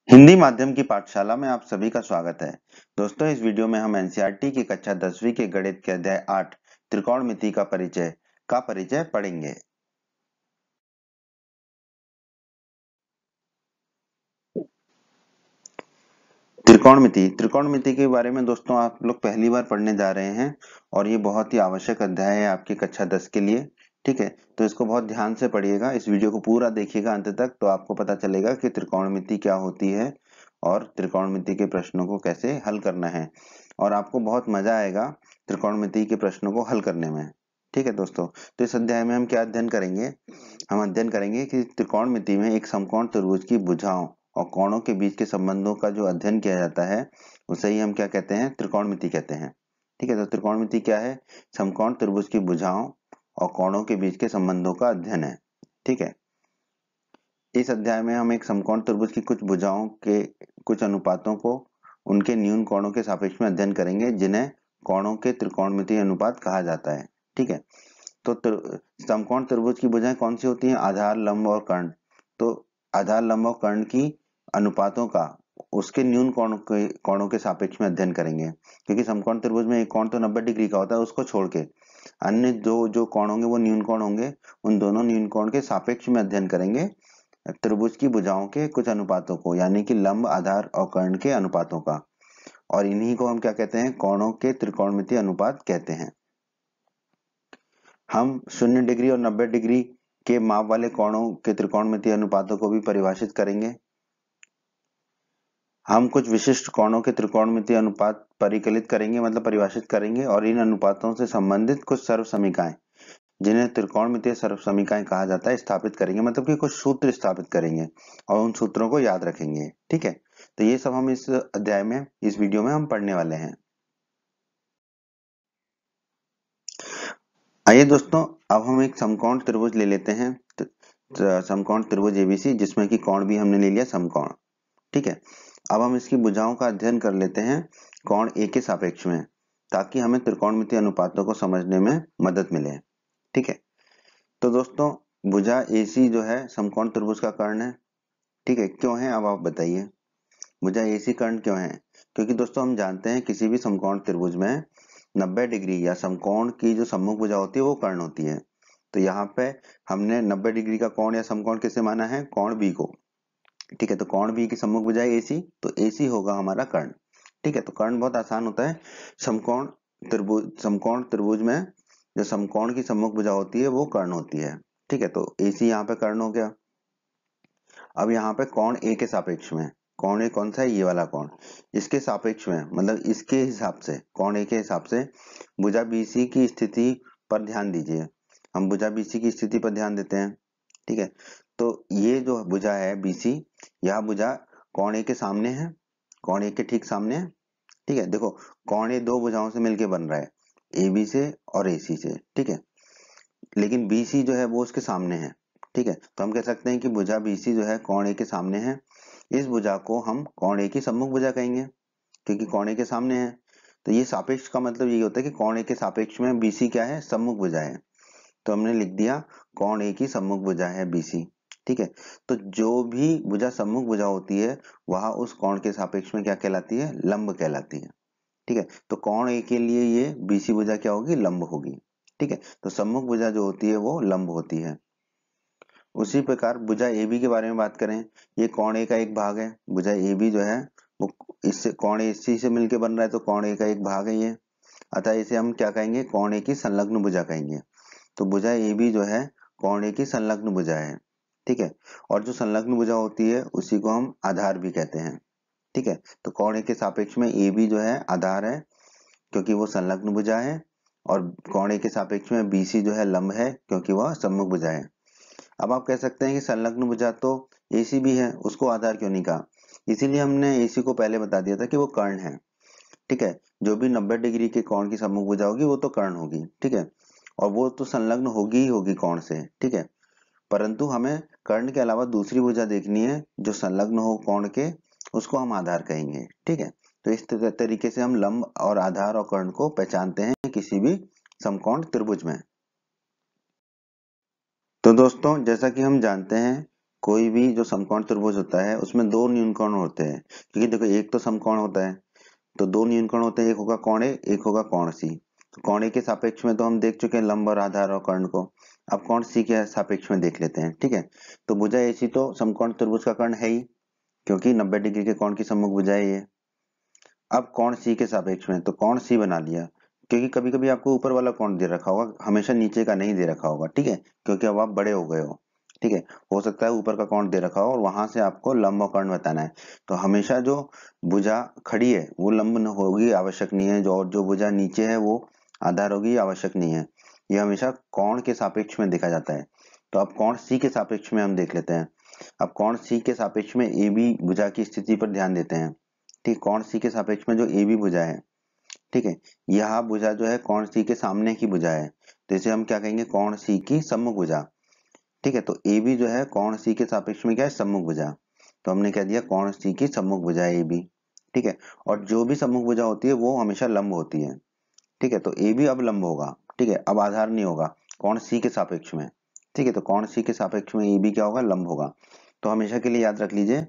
हिंदी माध्यम की पाठशाला में आप सभी का स्वागत है। दोस्तों, इस वीडियो में हम एनसीईआरटी की कक्षा 10वीं के गणित के अध्याय 8 त्रिकोणमिति का परिचय पढ़ेंगे। त्रिकोणमिति के बारे में दोस्तों आप लोग पहली बार पढ़ने जा रहे हैं और ये बहुत ही आवश्यक अध्याय है आपकी कक्षा 10 के लिए। ठीक है, तो इसको बहुत ध्यान से पढ़िएगा, इस वीडियो को पूरा देखिएगा अंत तक, तो आपको पता चलेगा कि त्रिकोणमिति क्या होती है और त्रिकोणमिति के प्रश्नों को कैसे हल करना है, और आपको बहुत मजा आएगा त्रिकोणमिति के प्रश्नों को हल करने में। ठीक है दोस्तों, तो इस अध्याय में हम क्या अध्ययन करेंगे? हम अध्ययन करेंगे कि त्रिकोणमिति में एक समकोण त्रिभुज की भुजाओं और कोणों के बीच के संबंधों का जो अध्ययन किया जाता है उसे ही हम क्या कहते हैं? त्रिकोणमिति कहते हैं। ठीक है, तो त्रिकोणमिति क्या है? समकोण त्रिभुज की भुजाओं और कोणों के बीच के संबंधों का अध्ययन है। ठीक है, इस अध्याय में हम एक समकोण त्रिभुज की कुछ भुजाओं के कुछ अनुपातों को उनके न्यून कोणों के सापेक्ष में अध्ययन करेंगे, जिन्हें कोणों के त्रिकोणमितीय अनुपात कहा जाता है। ठीक है, तो समकोण त्रिभुज की भुजाएं कौन सी होती हैं? आधार, लंब और कर्ण। तो आधार, लंब और कर्ण की अनुपातों का उसके न्यून कोणों के सापेक्ष में अध्ययन करेंगे, क्योंकि समकोण त्रिभुज में एक कोण तो 90 डिग्री का होता है, उसको छोड़ के अन्य जो जो कोण होंगे वो न्यून कोण होंगे। उन दोनों न्यून कोण के सापेक्ष में अध्ययन करेंगे त्रिभुज की भुजाओं के कुछ अनुपातों को, यानी कि लंब, आधार और कर्ण के अनुपातों का, और इन्हीं को हम क्या कहते हैं? कोणों के त्रिकोणमितीय अनुपात कहते हैं। हम 0 डिग्री और 90 डिग्री के माप वाले कोणों के त्रिकोणमितीय अनुपातों को भी परिभाषित करेंगे। हम कुछ विशिष्ट कोणों के त्रिकोणमितीय अनुपात परिकलित करेंगे, मतलब परिभाषित करेंगे, और इन अनुपातों से संबंधित कुछ सर्वसमीकाएं, जिन्हें त्रिकोणमितीय सर्वसमीकाएं कहा जाता है, स्थापित करेंगे, मतलब कि कुछ सूत्र स्थापित करेंगे और उन सूत्रों को याद रखेंगे। ठीक है, तो ये सब हम इस अध्याय में, इस वीडियो में हम पढ़ने वाले हैं। आइए दोस्तों, अब हम एक समकोण त्रिभुज ले लेते हैं, समकोण त्रिभुज एबीसी, जिसमें कि कोण भी हमने ले लिया समकोण। ठीक है, अब हम इसकी भुजाओं का अध्ययन कर लेते हैं कोण ए के सापेक्ष में, ताकि हमें त्रिकोणमितीय अनुपातों को समझने में मदद मिले। ठीक है, तो दोस्तों भुजा एसी जो है समकोण त्रिभुज का कर्ण है। ठीक है, क्यों है? अब आप बताइए, भुजा एसी कर्ण क्यों है? क्योंकि दोस्तों हम जानते हैं किसी भी समकोण त्रिभुज में 90 डिग्री या समकोण की जो सम्मुख भुजा होती है वो कर्ण होती है। तो यहाँ पे हमने 90 डिग्री का कोण या समकोण किसे माना है? कोण बी को। ठीक है, तो कोण बी की सम्मुख भुजा एसी, तो एसी होगा हमारा कर्ण। ठीक है, तो कर्ण बहुत आसान होता है। समकोण त्रिभुज में जो समकोण की सम्मुख भुजा होती है वो कर्ण होती है। ठीक है, तो एसी यहाँ पे कर्ण हो गया। अब यहाँ पे कोण ए के सापेक्ष में, कोण ए कौन सा है? ये वाला कोण, इसके सापेक्ष में, मतलब इसके हिसाब से, कोण ए के हिसाब से भुजा बीसी की स्थिति पर ध्यान दीजिए। हम भुजा बीसी की स्थिति पर ध्यान देते हैं। ठीक है, तो ये जो भुजा है बीसी, यह भुजा कोण ए के सामने है, कोण ए के ठीक सामने है। ठीक है, देखो कोण ए दो भुजाओं से मिलकर बन रहा है, ए बी से और ए सी से। ठीक है, लेकिन बीसी जो है वो उसके सामने है। ठीक है, तो हम कह सकते हैं कि भुजा बीसी जो है कोण ए के सामने है। इस भुजा को हम कोण ए की सम्मुख भुजा कहेंगे, क्योंकि कोण ए के सामने है। तो ये सापेक्ष का मतलब ये होता है कि कोण ए के सापेक्ष में बीसी क्या है? सम्मुख भुजा है। तो हमने लिख दिया कोण ए की सम्मुख भुजा है बीसी। ठीक है, तो जो भी भुजा सम्मुख भुजा होती है वह उस कोण के सापेक्ष में क्या कहलाती है? लंब कहलाती है। ठीक है, तो कोण ए के लिए ये बीसी भुजा क्या होगी? लंब होगी। ठीक है, तो सम्मुख भुजा जो होती है वो लंब होती है। उसी प्रकार भुजा ए बी के बारे में बात करें, ये कोण ए का एक भाग है। भुजा ए बी जो है वो इससे कोण ए सी से मिलकर बन रहा है, तो कोण ए का एक भाग है ये। अतः इसे हम क्या कहेंगे? कोण ए की संलग्न भुजा कहेंगे। तो भुजा ए बी जो है कोण ए की संलग्न भुजा है। ठीक है, और जो संलग्न भुजा होती है उसी को हम आधार भी कहते हैं। ठीक है, तो कोण ए के सापेक्ष में ए बी जो है आधार है, क्योंकि वो संलग्न भुजा है, और कोण ए के सापेक्ष में बीसी जो है लंब है, क्योंकि वह सम्मुख भुजा है। अब आप कह सकते हैं कि संलग्न भुजा तो एसी भी है, उसको आधार क्यों नहीं कहा? इसीलिए हमने एसी को पहले बता दिया था कि वो कर्ण है। ठीक है, जो भी 90 डिग्री के कोण की सम्मुख भुजा होगी वो तो कर्ण होगी। ठीक है, और वो तो संलग्न होगी ही होगी कोण से। ठीक है, परंतु हमें कर्ण के अलावा दूसरी भुजा देखनी है जो संलग्न हो कोण के, उसको हम आधार कहेंगे। ठीक है, तो इस तरीके से हम लंब और आधार और कर्ण को पहचानते हैं किसी भी समकोण त्रिभुज में। तो दोस्तों जैसा कि हम जानते हैं कोई भी जो समकोण त्रिभुज होता है उसमें दो न्यूनकोण होते हैं, क्योंकि देखो एक तो समकोण होता है तो दो न्यूनकोण होते हैं, एक होगा कोण ए, एक होगा कोण सी। तो कोण ए के सापेक्ष में तो हम देख चुके हैं लंब और आधार और कर्ण को। अब कोण सी के सापेक्ष में देख लेते हैं, ठीक है। तो भुजा एसी तो समकोण त्रिभुज का कर्ण है ही, क्योंकि 90 डिग्री के कोण की सम्मुख भुजा है ये। अब कोण सी के सापेक्ष में तो कोण सी बना लिया, क्योंकि कभी कभी आपको ऊपर वाला कोण दे रखा होगा, हमेशा नीचे का नहीं दे रखा होगा, ठीक है, क्योंकि अब आप बड़े हो गए हो, ठीक है। हो सकता है ऊपर का कोण दे रखा हो और वहां से आपको लंब और कर्ण बताना है। तो हमेशा जो भुजा खड़ी है वो लंब होगी, आवश्यक नहीं है, जो भुजा नीचे है वो आधार होगी, आवश्यक नहीं है। ये हमेशा कोण के सापेक्ष में देखा जाता है। तो अब कोण सी के सापेक्ष में हम देख लेते हैं। अब कोण सी के सापेक्ष में ए बी भुजा की स्थिति पर ध्यान देते हैं। ठीक, कोण सी के सापेक्ष में जो ए बी भुजा है, ठीक है, यह भुजा जो है कोण सी के सामने की भुजा है, तो इसे हम क्या कहेंगे, कोण सी की सम्मुख भुजा। ठीक है, तो ए बी जो है कोण सी के सापेक्ष में क्या है, सम्मुख भुजा। तो हमने कह दिया कोण सी की सम्मुख भुजा है ए बी। ठीक है, और जो भी सम्मुख भुजा होती है वो हमेशा लंब होती है। ठीक है, तो ए बी अब लंब होगा, ठीक है, अब आधार नहीं होगा कोण सी के सापेक्ष में। ठीक है, तो कोण सी के सापेक्ष में ए बी क्या होगा, लंब होगा। तो हमेशा के लिए याद रख लीजिए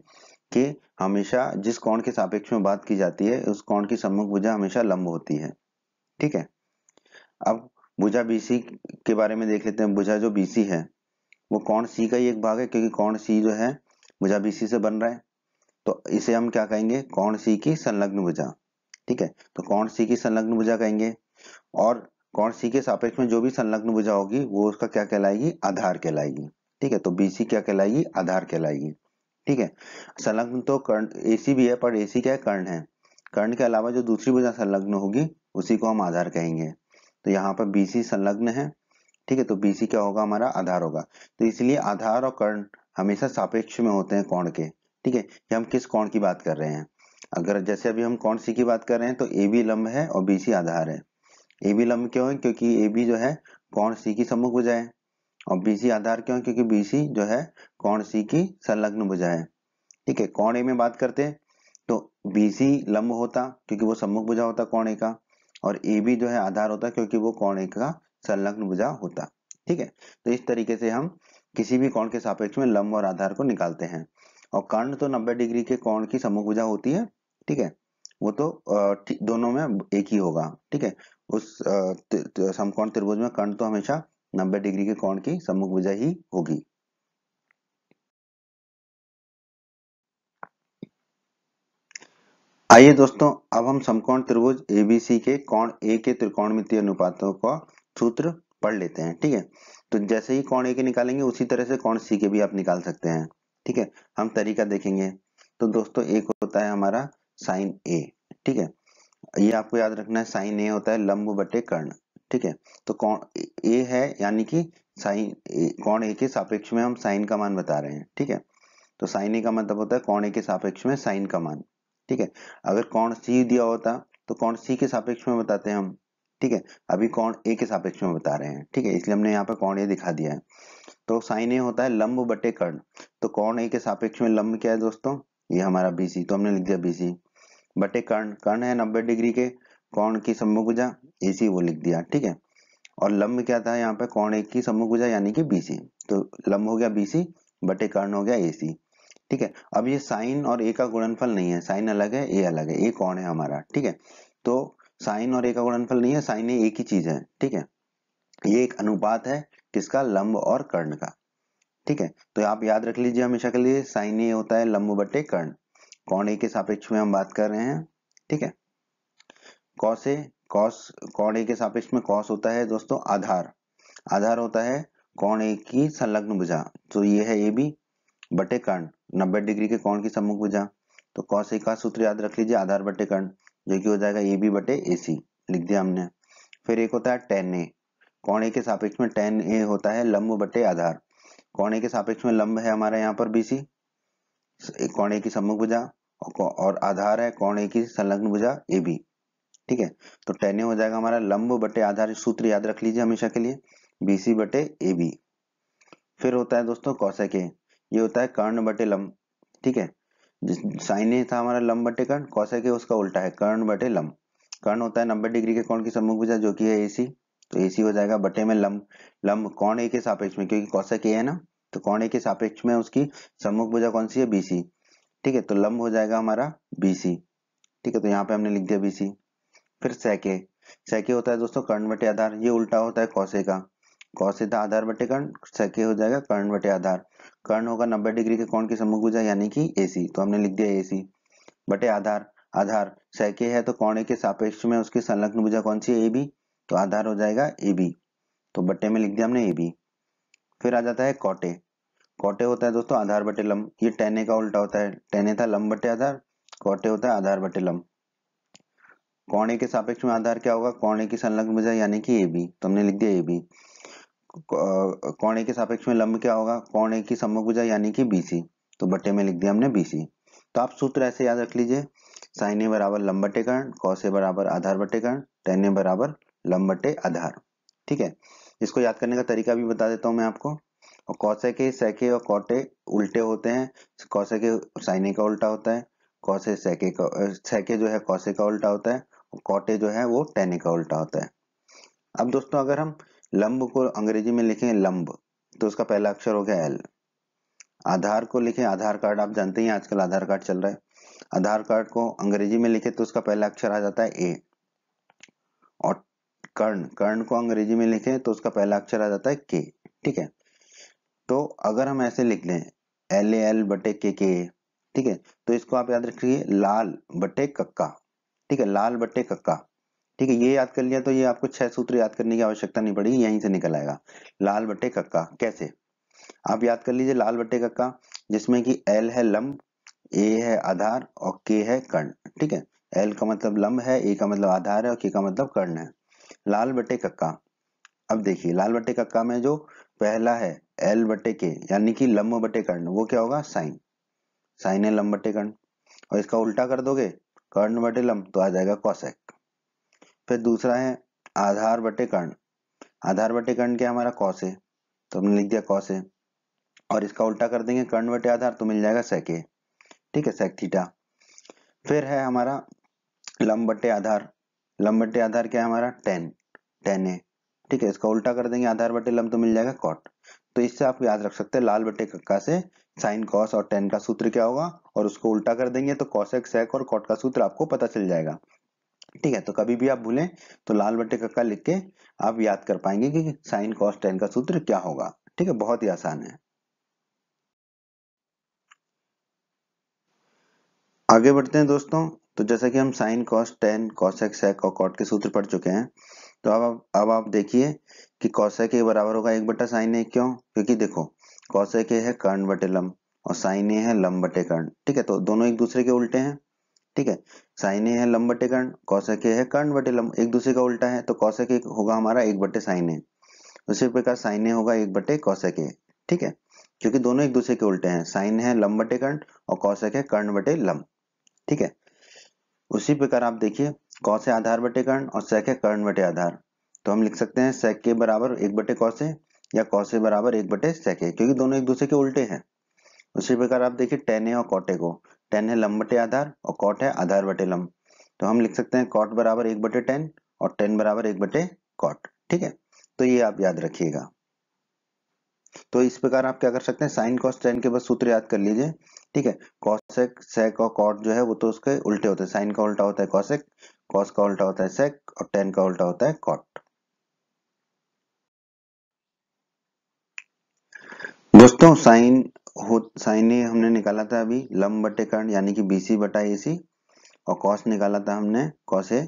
कि हमेशा जिस कोण के सापेक्ष में बात की जाती है उस कोण की सम्मुख भुजा हमेशा लंब होती है। ठीक है, अब भुजा बीसी के बारे में देख लेते हैं। भुजा जो बीसी है वो कोण सी का ही एक भाग है, क्योंकि कोण सी जो है भुजा बीसी से बन रहा है। तो इसे हम क्या कहेंगे, कोण सी की संलग्न भुजा। ठीक है, तो कोण सी की संलग्न भुजा कहेंगे। और कोण सी के सापेक्ष में जो भी संलग्न भुजा होगी वो उसका क्या कहलाएगी, आधार कहलाएगी। ठीक है, तो बीसी क्या कहलाएगी, आधार कहलाएगी। ठीक है, संलग्न तो कर्ण एसी भी है, पर एसी क्या है, कर्ण है। कर्ण के अलावा जो दूसरी भुजा संलग्न होगी उसी को हम आधार कहेंगे। तो यहाँ पर बीसी संलग्न है, ठीक है, तो बीसी क्या होगा, हमारा आधार होगा। तो इसलिए आधार और कर्ण हमेशा सापेक्ष में होते हैं कोण के। ठीक है, ये हम किस कोण की बात कर रहे हैं, अगर जैसे अभी हम कोण सी की बात कर रहे हैं तो ए बी लंब है और बीसी आधार है। ए बी लंब क्यों है, क्योंकि ए बी जो है कोण सी की सम्मुख भुजा है। और बीसी आधार क्यों है, क्योंकि बीसी जो है कोण सी की संलग्न भुजा है। ठीक है, कोण ए में बात करते हैं तो बीसी लंब होता क्योंकि वो सम्मुख भुजा होता कोण ए का, और ए बी जो है आधार होता क्योंकि वो कोण ए का संलग्न भुजा होता। ठीक है, तो इस तरीके से हम किसी भी कोण के सापेक्ष में लंब और आधार को निकालते हैं। और कर्ण तो 90 डिग्री के कोण की सम्मुख भुजा होती है। ठीक है, वो तो दोनों में एक ही होगा। ठीक है, उस समकोण त्रिभुज में कर्ण तो हमेशा 90 डिग्री के कोण की सम्मुख भुजा ही होगी। आइए दोस्तों, अब हम समकोण त्रिभुज एबीसी के कोण ए के त्रिकोणमितीय अनुपातों का सूत्र पढ़ लेते हैं। ठीक है, तो जैसे ही कोण ए के निकालेंगे उसी तरह से कोण सी के भी आप निकाल सकते हैं। ठीक है, हम तरीका देखेंगे। तो दोस्तों एक होता है हमारा साइन ए। ठीक है, ये आपको याद रखना है, साइन ए होता है लंब बटे कर्ण। ठीक है, तो कोण ए है यानी कि साइन कोण ए के सापेक्ष में हम साइन का मान बता रहे हैं। ठीक है, तो साइन ए का मतलब होता है कोण ए के सापेक्ष में साइन का मान। ठीक है, अगर कोण सी दिया होता तो कोण सी के सापेक्ष में बताते हैं हम। ठीक है, अभी कोण ए के सापेक्ष में बता रहे हैं। ठीक है, इसलिए हमने यहाँ पे कोण ए दिखा दिया है। तो साइन ए होता है लंब बटे कर्ण। तो कोण ए के सापेक्ष में लंब क्या है दोस्तों, ये हमारा बीसी, तो हमने लिख दिया बीसी बटे कर्ण। कर्ण है 90 डिग्री के कोण की सम्मुख भुजा, एसी वो लिख दिया। ठीक है, और लंब क्या था यहाँ पे, कोण ए की सम्मुख भुजा यानी कि बीसी। तो लंब हो गया बीसी बटे कर्ण हो गया एसी। ठीक है, अब ये साइन और ए का गुणनफल नहीं है, साइन अलग है ए अलग है, ए कौन है हमारा। ठीक है, तो साइन और ए का गुणनफल नहीं है, साइन ए एक ही चीज है। ठीक है, ये एक अनुपात है किसका, लंब और कर्ण का। ठीक है, तो आप याद रख लीजिए हमेशा के लिए, साइन ए होता है लंब बटे कर्ण। कौन ए के सापेक्ष में हम बात कर रहे हैं। ठीक है, कॉस ए कॉस कौन ए के सापेक्ष में कॉस होता है दोस्तों आधार। आधार होता है कौन ए की संलग्न भुजा, तो ये है ए बी बटे कर्ण 90 डिग्री के कोण की सम्मुख भुजा। तो कॉस ए का सूत्र याद रख लीजिए, आधार बटे कर्ण, जो कि हो जाएगा ए बी बटे ए सी, लिख दिया हमने। फिर एक होता है टेन ए। कोण ए के सापेक्ष में टेन ए होता है लंब बटे आधार। कोण ए के सापेक्ष में लंब है हमारा यहाँ पर बीसी, कोण ए की सम्मुख भुजा, और आधार है कोण ए की संलग्न भुजा ए बी। ठीक है, तो टेन ए हो जाएगा हमारा लंब बटे आधार, सूत्र याद रख लीजिए हमेशा के लिए, बीसी बटे ए बी। फिर होता है दोस्तों कौसेक ए, ये होता है कर्ण बटे लंब। ठीक है, साइन ए था हमारा लंब बटे कर्ण, कौसेक ए उसका उल्टा है कर्ण बटे लंब। कर्ण होता है 90 डिग्री के कोण की सम्मुख भुजा जो कि है एसी, तो एसी हो जाएगा बटे में लंब। लंब कोण ए के सापेक्ष में, क्योंकि कौसेक ए है ना, तो कौन ए के सापेक्ष में उसकी सम्मुख भुजा कौन सी है, बीसी। ठीक है, तो लंब हो जाएगा हमारा बीसी। ठीक है, तो यहाँ पे हमने लिख दिया बीसी। फिर सेके, सेके होता है दोस्तों कर्ण बटे आधार, ये उल्टा होता है कौसे का। कौसे था आधार बटे कर्ण, सेके हो जाएगा कर्ण बटे आधार। कर्ण होगा 90 डिग्री के कोण की सम्मुख भुजा यानी कि एसी, तो हमने लिख दिया एसी बटे आधार। आधार सेके है तो कोण ए के सापेक्ष में उसकी संलग्न भुजा कौन सी है, ए बी, तो आधार हो जाएगा ए बी, तो बट्टे में लिख दिया हमने ए बी। फिर आ जाता है कॉटे। कॉटे होता है दोस्तों आधार बटे लंब, ये टेन ए का उल्टा होता है, टेन ए था लंब बटे आधार, कॉटे होता है आधार बटे लंब। कोण ए के सापेक्ष में आधार क्या होगा, कोण ए की संलग्न भुजा यानी कि ए बी, तो हमने लिख दिया ए बी। कोण ए के सापेक्ष में लंब क्या होगा, कोण ए की सम्मुख भुजा यानी कि बीसी, तो बट्टे में लिख दिया हमने बीसी। तो आप सूत्र ऐसे याद रख लीजिए, साइन ए बराबर लंब बटे कर्ण, कॉस ए बराबर आधार बटे कर्ण, टेन ए बराबर लंब बटे आधार। ठीक है, इसको याद करने का तरीका भी बता देता हूं मैं आपको। और कौसेके, सेके और कॉटे उल्टे होते हैं, कौसेके साइन ए का उल्टा होता है, कौसे सेके का, सेके जो है कौसे का उल्टा होता है, और कॉटे जो है वो टेन ए का उल्टा होता है। अब दोस्तों अगर हम लंब को अंग्रेजी में लिखें लंब, तो उसका पहला अक्षर हो गया एल। आधार को लिखें, आधार कार्ड आप जानते हैं आजकल आधार कार्ड चल रहा है, आधार कार्ड को अंग्रेजी में लिखे तो उसका पहला अक्षर आ जाता है ए। और कर्ण, कर्ण को अंग्रेजी में लिखे तो उसका पहला अक्षर आ जाता है के। ठीक है, तो अगर हम ऐसे लिख लें एल ए एल बटे के, ठीक है, तो इसको आप याद रखिए लाल बटे कक्का। ठीक है, लाल बटे कक्का। ठीक है, ये याद कर लिया तो ये आपको 6 सूत्र याद करने की आवश्यकता नहीं पड़ेगी, यहीं से निकल आएगा। लाल बटे कक्का कैसे, आप याद कर लीजिए लाल बटे कक्का, जिसमें कि एल है लंब, ए है आधार और के है कर्ण। ठीक है, एल का मतलब लंब है, ए का मतलब आधार है और के का मतलब कर्ण है। लाल बटे कक्का, अब देखिए लाल बटे कक्का में जो पहला है एल बटे के यानी कि लंब बटे कर्ण, वो क्या होगा साइन, साइन है लंब बटे कर्ण, और इसका उल्टा कर दोगे कर्ण बटे लंब तो आ जाएगा कॉसेक। फिर दूसरा है आधार बटे कर्ण, आधार बटे कर्ण क्या हमारा कॉस है, तो हमने लिख दिया कॉस है, और इसका उल्टा कर देंगे कर्ण बटे आधार तो मिल जाएगा सेक ए। ठीक है, सेक थीटा। फिर है हमारा लंब बटे आधार, लंब बटे आधार क्या है हमारा टेन, टेन ए। ठीक है, इसका उल्टा कर देंगे आधार बटे लंब तो मिल जाएगा कॉट। तो इससे आप याद रख सकते हैं लाल बटे कक्का से साइन कॉस और टेन का सूत्र क्या होगा, और उसको उल्टा कर देंगे तो कॉसेक सेक और कॉट का सूत्र आपको पता चल जाएगा। ठीक है, तो कभी भी आप भूलें तो लाल बटे कक्का लिख के आप याद कर पाएंगे कि साइन कॉस टेन का सूत्र क्या होगा। ठीक है, बहुत ही आसान है। आगे बढ़ते हैं दोस्तों, तो जैसा कि हम sine cos tan cosec sec और कॉट के सूत्र पढ़ चुके हैं, तो अब आप देखिए कि कॉसेक ए बराबर होगा 1/sin ए, क्यों, क्योंकि देखो कॉसेक ए है कर्ण बटे लंब और साइन ए है लंब बटे कर्ण। ठीक है, तो दोनों एक दूसरे के उल्टे हैं। ठीक है, साइन ए है लंब बटे कर्ण, कॉसेक ए है कर्ण बटे लंब, एक दूसरे का उल्टा है, तो कॉसेक ए होगा हमारा 1/sin ए। उसी प्रकार साइन ए होगा 1/cosec ए। ठीक है, क्योंकि दोनों एक दूसरे के उल्टे हैं, साइन है लंब बटे कर्ण और कॉसेक है कर्ण बटे लंब। ठीक है, उसी प्रकार आप देखिए कॉस है आधार बटे कर्ण और सेक है कर्ण बटे आधार, तो हम लिख सकते हैं सेक के बराबर 1/cos ए या cos ए बराबर 1/sec ए, क्योंकि दोनों एक दूसरे के उल्टे हैं। उसी प्रकार आप देखिए टेन ए और कॉटे को, टेन है लंब बटे आधार और कॉट है आधार बटे लंब, तो हम लिख सकते हैं कॉट बराबर 1/10 और टेन बराबर 1/cot। ठीक है, तो ये आप याद रखिएगा। तो इस प्रकार आप क्या कर सकते हैं, साइन कॉस टेन के बस सूत्र याद कर लीजिए। ठीक है, कॉसेक सेक और कॉट जो है वो तो उसके उल्टे होते हैं, साइन का उल्टा होता है कॉसेक, कॉस का उल्टा होता है सेक और टेन का उल्टा होता है कॉट। दोस्तों साइन ए हमने निकाला था अभी लंब बटे कर्ण यानी कि बीसी बटा एसी, और कॉस निकाला था हमने कॉस ए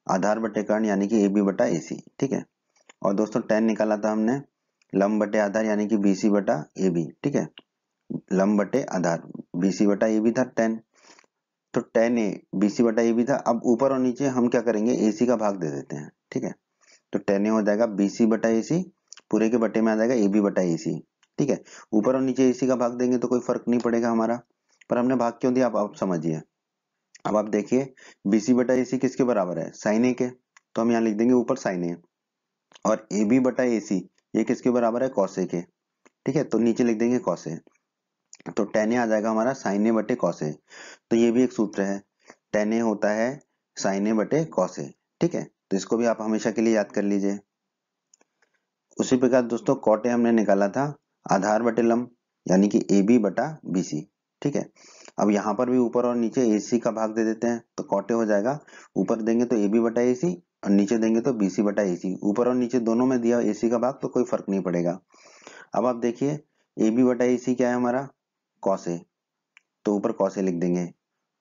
आधार बटे कर्ण यानी कि एबी बटा एसी। ठीक है, और दोस्तों टेन निकाला था हमने लंब बटे आधार यानी कि बीसी बटा एबी। ठीक है, लंब बटे आधार बीसी बटा ए भी था 10, तो 10 ए बीसी बटा ए भी था। अब ऊपर और नीचे हम क्या करेंगे, एसी का भाग दे देते हैं। ठीक है, तो 10 ए हो जाएगा बीसी बटा एसी, पूरे के बटे में आ जाएगा ए बी बटा एसी। ठीक है, ऊपर और नीचे एसी का भाग देंगे तो कोई फर्क नहीं पड़ेगा हमारा, पर हमने भाग क्यों दिया आप समझिए। अब आप देखिए बीसी बटा एसी किसके बराबर है, साइन ए के, तो हम यहाँ लिख देंगे ऊपर साइन ए, और ए बी बटा एसी ये किसके बराबर है, कॉस ए के। ठीक है, तो नीचे लिख देंगे कॉस ए, तो टेन ए आ जाएगा हमारा साइन ए बटे कॉस ए। तो ये भी एक सूत्र है, टेन ए होता है साइन ए बटे कॉस ए। ठीक है, तो इसको भी आप हमेशा के लिए याद कर लीजिए। उसी प्रकार दोस्तों कॉट ए हमने निकाला था आधार बटे लंब यानी कि AB बटा BC। ठीक है, अब यहाँ पर भी ऊपर और नीचे AC का भाग दे देते हैं तो कॉटे हो जाएगा। ऊपर देंगे तो AB बटा AC और नीचे देंगे तो BC बटा AC। ऊपर और नीचे दोनों में दिया AC का भाग तो कोई फर्क नहीं पड़ेगा। अब आप देखिए AB बटा AC क्या है हमारा, कॉस ए, तो ऊपर कॉस ए लिख देंगे।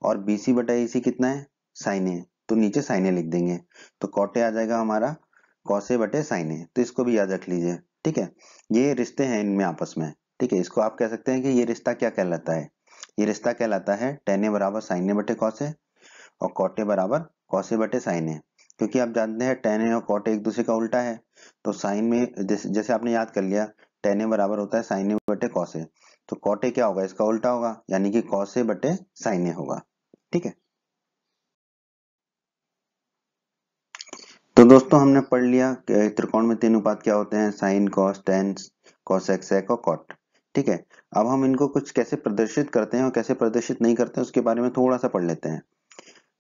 और BC बटा AC कितना है, साइन ए, तो नीचे साइन ए लिख देंगे। तो कॉटे आ जाएगा हमारा कॉस ए बटे साइन ए। तो इसको भी याद रख लीजिए। ठीक है, ये रिश्ते हैं इनमें आपस में। ठीक है, इसको आप कह सकते हैं कि ये रिश्ता क्या कहलाता है, ये रिश्ता कहलाता है टेन ए बराबर साइन ए बटे कॉस ए और कॉट ए बराबर कॉस ए बटे साइन ए। क्योंकि आप जानते हैं टेन ए और कॉट ए एक दूसरे का उल्टा है, तो साइन में जैसे आपने याद कर लिया टेन ए बराबर होता है साइन ए बटे कॉस ए, तो कॉट ए क्या होगा, इसका उल्टा होगा यानी कि कॉस ए बटे साइन ए होगा। ठीक है, तो दोस्तों हमने पढ़ लिया कि त्रिकोण में तीन अनुपात क्या होते हैं, sine, cos, tan, cosec, sec और कॉट। ठीक है, अब हम इनको कुछ कैसे प्रदर्शित करते हैं और कैसे प्रदर्शित नहीं करते हैं उसके बारे में थोड़ा सा पढ़ लेते हैं।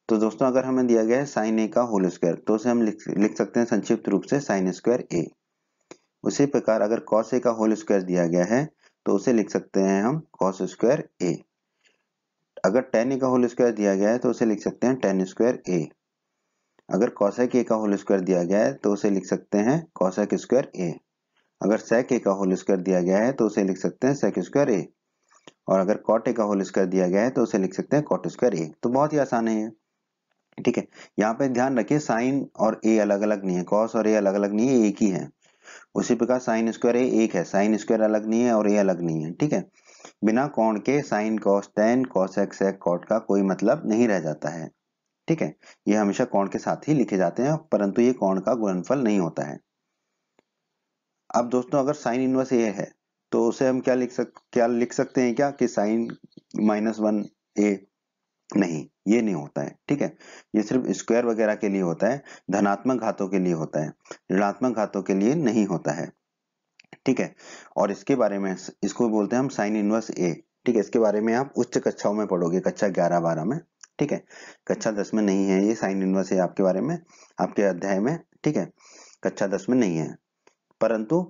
तो दोस्तों अगर हमें दिया गया है साइन ए का होल स्क्वायर तो उसे हम लिख सकते हैं संक्षिप्त रूप से साइन स्क्वायर ए। उसी प्रकार अगर कॉस ए का होल स्क्वायर दिया गया है तो उसे लिख सकते हैं हम कॉस स्क्वायर ए। अगर टेन ए का होल स्क्वायर दिया गया है तो उसे लिख सकते हैं टेन स्क्वायर ए। अगर कॉसेक ए का होल स्क्वायर दिया गया है तो उसे लिख सकते हैं कॉसेक स्क्वायर ए। अगर सेक ए का होल स्क्वायर दिया गया है तो उसे लिख सकते हैं सेक स्क्वायर ए। और अगर कॉट ए का होल स्क्वायर दिया गया है तो उसे लिख सकते हैं कॉट स्क्वायर ए। तो बहुत ही आसान है ये। ठीक है, यहाँ पे ध्यान रखिए साइन और ए अलग अलग नहीं है, कॉस और ए अलग अलग नहीं है, एक ही है। उसी प्रकार साइन स्क्वायर ए एक है, साइन स्क्वायर अलग नहीं है और ए अलग नहीं है। ठीक है, बिना कोण के sine cos tan cosec sec cot का कोई मतलब नहीं रह जाता है। ठीक है, ये हमेशा कोण के साथ ही लिखे जाते हैं परंतु ये कोण का गुणनफल नहीं होता है। अब दोस्तों अगर साइन इनवर्स ए है तो उसे हम क्या लिख सकते हैं क्या कि साइन -1 ए, नहीं ये नहीं होता है। ठीक है, ये सिर्फ स्क्वायर वगैरह के लिए होता है, धनात्मक घातों के लिए होता है, ऋणात्मक घातों के लिए नहीं होता है। ठीक है, और इसके बारे में इसको बोलते हैं हम साइन इनवर्स ए। ठीक है, इसके बारे में आप उच्च कक्षाओं में पढ़ोगे, कक्षा 11-12 में। ठीक है, कक्षा 10 में नहीं है ये साइन इनवर्स ए आपके बारे में, आपके अध्याय में। ठीक है, कक्षा 10 में नहीं है, परंतु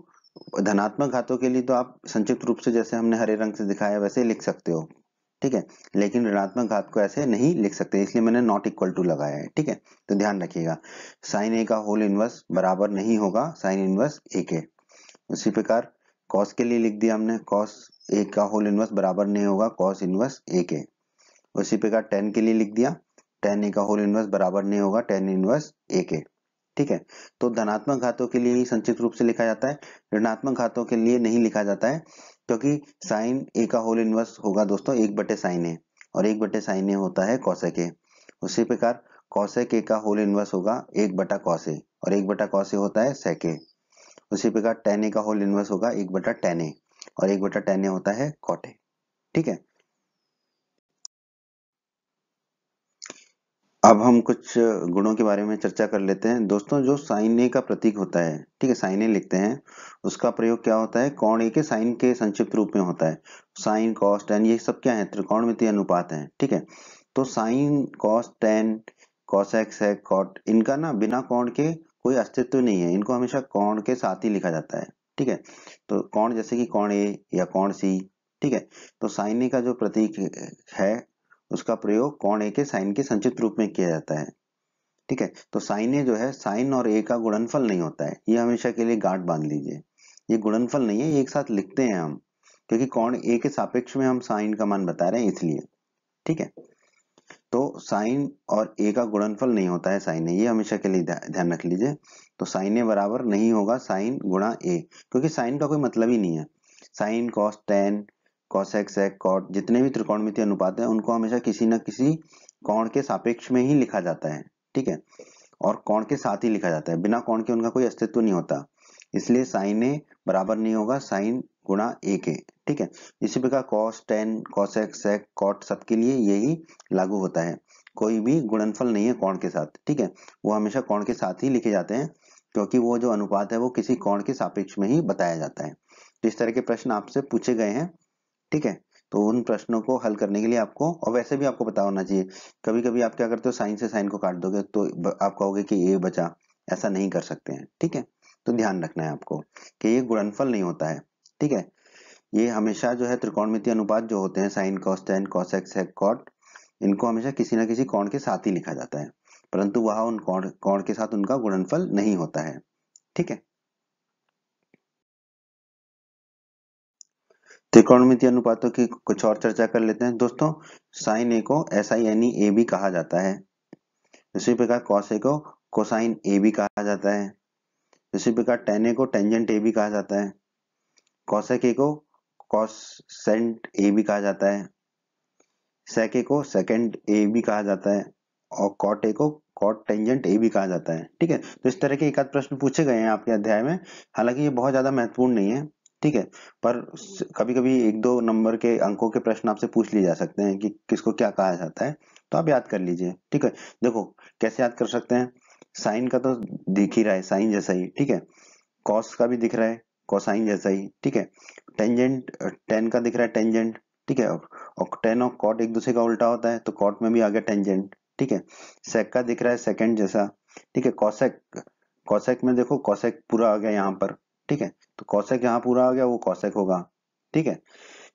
धनात्मक घातों के लिए तो आप संक्षिप्त रूप से जैसे हमने हरे रंग से दिखाया वैसे लिख सकते हो। ठीक है, लेकिन ऋणात्मक घात को ऐसे नहीं लिख सकते, इसलिए मैंने नॉट इक्वल टू लगाया है। ठीक है, तो ध्यान रखिएगा साइन ए का होल इनवर्स बराबर नहीं होगा साइन इनवर्स ए के। उसी प्रकार कॉस के लिए लिख दिया हमने, कॉस ए का होल इनवर्स बराबर नहीं होगा कॉस इनवर्स ए के। उसी प्रकार टेन के लिए लिख दिया, टेन ए का होल इनवर्स बराबर नहीं होगा टेन इनवर्स ए के। ठीक है, तो धनात्मक घातों के लिए ही संक्षिप्त रूप से लिखा जाता है, ऋणात्मक घातों के लिए नहीं लिखा जाता है, क्योंकि साइन ए का होल इनवर्स होगा दोस्तों 1/sin ए और 1/sin ए होता है कॉसेक ए। उसी प्रकार कॉसेक ए का होल इनवर्स होगा 1/cos ए और 1/cos ए होता है sec ए। उसी प्रकार tan ए का होल इनवर्स होगा 1/tan ए और 1/tan ए होता है cot ए। ठीक है, अब हम कुछ गुणों के बारे में चर्चा कर लेते हैं। दोस्तों जो साइन ए का प्रतीक होता है, ठीक है, साइन ए लिखते हैं, उसका प्रयोग क्या होता है, कोण ए के साइन के संक्षिप्त रूप में होता है। साइन कॉस टेन ये सब क्या है, त्रिकोणमितीय अनुपात है। ठीक है, तो sine cos tan cosec sec cot इनका ना बिना कोण के कोई अस्तित्व नहीं है, इनको हमेशा कोण के साथ ही लिखा जाता है। ठीक है, तो कोण जैसे कि कोण ए या कोण सी। ठीक है, तो साइन ए का जो प्रतीक है उसका प्रयोग कोण ए के साइन के संचित रूप में किया जाता है। ठीक है, तो साइन ए जो है साइन और ए का गुणनफल नहीं होता है, ये हमेशा के लिए गांठ बांध लीजिए। ये गुणनफल नहीं है, ये एक साथ लिखते हैं हम, क्योंकि कोण ए के सापेक्ष में हम साइन का मान बता रहे हैं इसलिए। ठीक है, तो साइन और ए का गुणनफल नहीं होता है साइन ए, ये हमेशा के लिए ध्यान रख लीजिए। तो साइन ए बराबर नहीं होगा साइन गुणा ए, क्योंकि साइन का कोई मतलब ही नहीं है। Sine cos tan cosec sec cot जितने भी त्रिकोणमितीय अनुपात हैं उनको हमेशा किसी न किसी कोण के सापेक्ष में ही लिखा जाता है। ठीक है, और कोण के साथ ही लिखा जाता है, बिना कोण के उनका कोई अस्तित्व नहीं होता, इसलिए साइन ए बराबर नहीं होगा साइन गुणा ए के। ठीक है, इसी प्रकार cos tan cosec sec cot सबके लिए यही लागू होता है, कोई भी गुणनफल नहीं है कोण के साथ। ठीक है, वो हमेशा कोण के साथ ही लिखे जाते हैं, क्योंकि वो जो अनुपात है वो किसी कोण के सापेक्ष में ही बताया जाता है। तो इस तरह के प्रश्न आपसे पूछे गए हैं। ठीक है, तो उन प्रश्नों को हल करने के लिए आपको, और वैसे भी आपको पता होना चाहिए, कभी कभी आप क्या करते हो साइन से साइन को काट दोगे तो आप कहोगे कि ए बचा, ऐसा नहीं कर सकते हैं। ठीक है, तो ध्यान रखना है आपको कि ये गुणनफल नहीं होता है। ठीक है, ये हमेशा जो है त्रिकोणमितीय अनुपात जो होते हैं sine cos tan cosec sec cot, इनको हमेशा किसी ना किसी कोण के साथ ही लिखा जाता है, परंतु वह उन कोण के साथ उनका गुणनफल नहीं होता है। ठीक है, त्रिकोणमितीय अनुपातों की कुछ और चर्चा कर लेते हैं दोस्तों। साइन ए को SINE भी कहा जाता है। इसी प्रकार कॉस ए को कोसाइन ए भी कहा जाता है। इसी प्रकार टेन ए को टेंजेंट ए भी कहा जाता है। कॉसेक ए को कॉसेंट ए भी कहा जाता है। सेक ए को सेकेंड ए भी कहा जाता है और कॉट ए को कॉट टेंजेंट ए भी कहा जाता है। ठीक है, तो इस तरह के एक आध प्रश्न पूछे गए हैं आपके अध्याय में, हालांकि ये बहुत ज्यादा महत्वपूर्ण नहीं है। ठीक है, पर कभी कभी एक दो नंबर के अंकों के प्रश्न आपसे पूछ लिए जा सकते हैं कि किसको क्या कहा जाता है, तो आप याद कर लीजिए। ठीक है, देखो कैसे याद कर सकते हैं। साइन का तो दिख ही रहा है, साइन जैसा ही। ठीक है, कॉस का भी दिख रहा है, कोसाइन जैसा ही। ठीक है, टेंजेंट टेन का दिख रहा है, टेंजेंट। ठीक है, और टेन और कॉट एक दूसरे का उल्टा होता है, तो कॉट में भी आ गया टेंजेंट। ठीक है, सेक का दिख रहा है सेकेंड जैसा। ठीक है, कॉसेक कॉसेक में देखो कॉसेक पूरा आ गया यहाँ पर। ठीक है, तो कॉसेक यहाँ पूरा आ गया, वो कॉसेक होगा। ठीक है,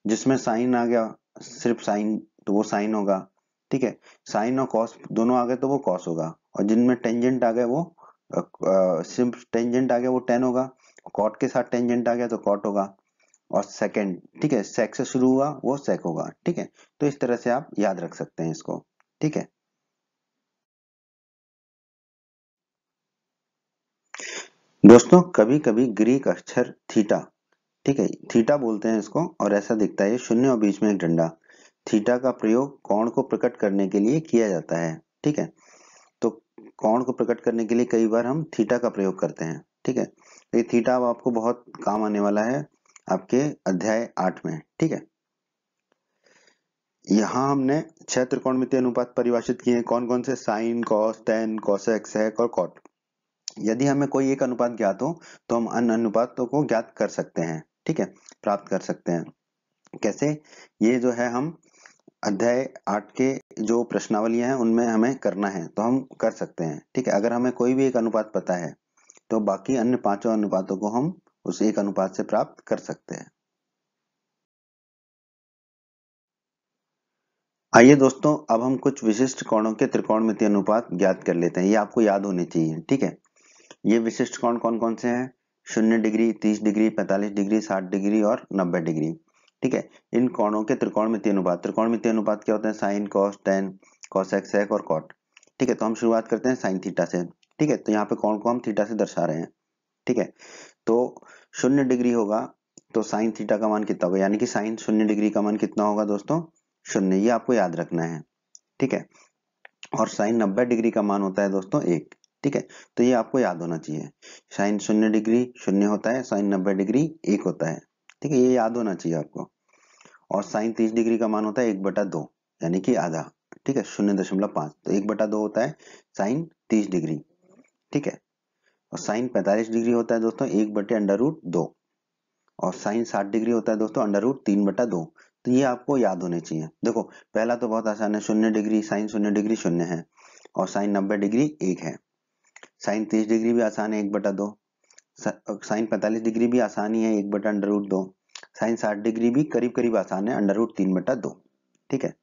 जिसमें साइन आ गया सिर्फ साइन, तो वो साइन होगा। ठीक है, साइन और कॉस दोनों आ गए तो वो कॉस होगा, और जिनमें टेंजेंट आ गए वो सिर्फ टेंजेंट आ गया वो टेन होगा, कॉट के साथ टेंजेंट आ गया तो कॉट होगा। और सेकंड, ठीक है, सेक से शुरू हुआ वो सेक होगा। ठीक है, तो इस तरह से आप याद रख सकते हैं इसको। ठीक है दोस्तों, कभी कभी ग्रीक अक्षर थीटा, ठीक है, थीटा बोलते हैं इसको, और ऐसा दिखता है, शून्य और बीच में एक डंडा। थीटा का प्रयोग कोण को प्रकट करने के लिए किया जाता है। ठीक है, तो कोण को प्रकट करने के लिए कई बार हम थीटा का प्रयोग करते हैं। ठीक है, तो ये थीटा अब आपको बहुत काम आने वाला है आपके अध्याय 8 में। ठीक है, यहाँ हमने 6 त्रिकोणमितीय अनुपात परिभाषित किए हैं। कौन कौन से? साइन, कॉस, टेन, कोसेक, सेक और कॉट। यदि हमें कोई एक अनुपात ज्ञात हो तो हम अन्य अनुपातों को ज्ञात कर सकते हैं। ठीक है, प्राप्त कर सकते हैं। कैसे? ये जो है हम अध्याय 8 के जो प्रश्नावलियां हैं उनमें हमें करना है, तो हम कर सकते हैं। ठीक है, अगर हमें कोई भी एक अनुपात पता है तो बाकी अन्य पांचों अनुपातों को हम उस एक अनुपात से प्राप्त कर सकते हैं। आइए दोस्तों, अब हम कुछ विशिष्ट कोणों के त्रिकोणमितीय अनुपात ज्ञात कर लेते हैं। ये आपको याद होने चाहिए। ठीक है, ये विशिष्ट कोण कौन कौन से हैं? 0 डिग्री, 30 डिग्री, 45 डिग्री, 60 डिग्री और 90 डिग्री। ठीक है, इन कोणों के त्रिकोणमितीय अनुपात, त्रिकोणमितीय अनुपात क्या होते हैं? साइन, कॉस, टेन, कोसेक, सेक और कॉट। ठीक है, तो हम शुरुआत करते हैं साइन थीटा से। ठीक है, तो यहाँ पे कोण को हम थीटा से दर्शा रहे हैं। ठीक है, तो 0 डिग्री होगा तो साइन थीटा का मान कितना होगा, यानी कि साइन 0 डिग्री का मान कितना होगा दोस्तों? 0। ये आपको याद रखना है। ठीक है, और साइन 90 डिग्री का मान होता है दोस्तों 1। ठीक है, तो ये आपको याद होना चाहिए। साइन 0 डिग्री 0 होता है, साइन 90 डिग्री 1 होता है। ठीक है, ये याद होना चाहिए आपको। और साइन 30 डिग्री का मान होता है 1/2, यानी कि आधा। ठीक है, 0.5, तो 1/2 होता है साइन 30 डिग्री। ठीक है, और साइन 45 डिग्री होता है दोस्तों 1/√2, और साइन 60 डिग्री होता है दोस्तों √3/2। तो ये आपको याद होने चाहिए। देखो पहला तो बहुत आसान है, 0 डिग्री, साइन 0 डिग्री 0 है, और साइन 90 डिग्री 1 है। साइन 30 डिग्री भी आसान है, 1/2। साइन 45 डिग्री भी आसान ही है, 1/√2। साइन 60 डिग्री भी करीब करीब आसान है, √3/2। ठीक है,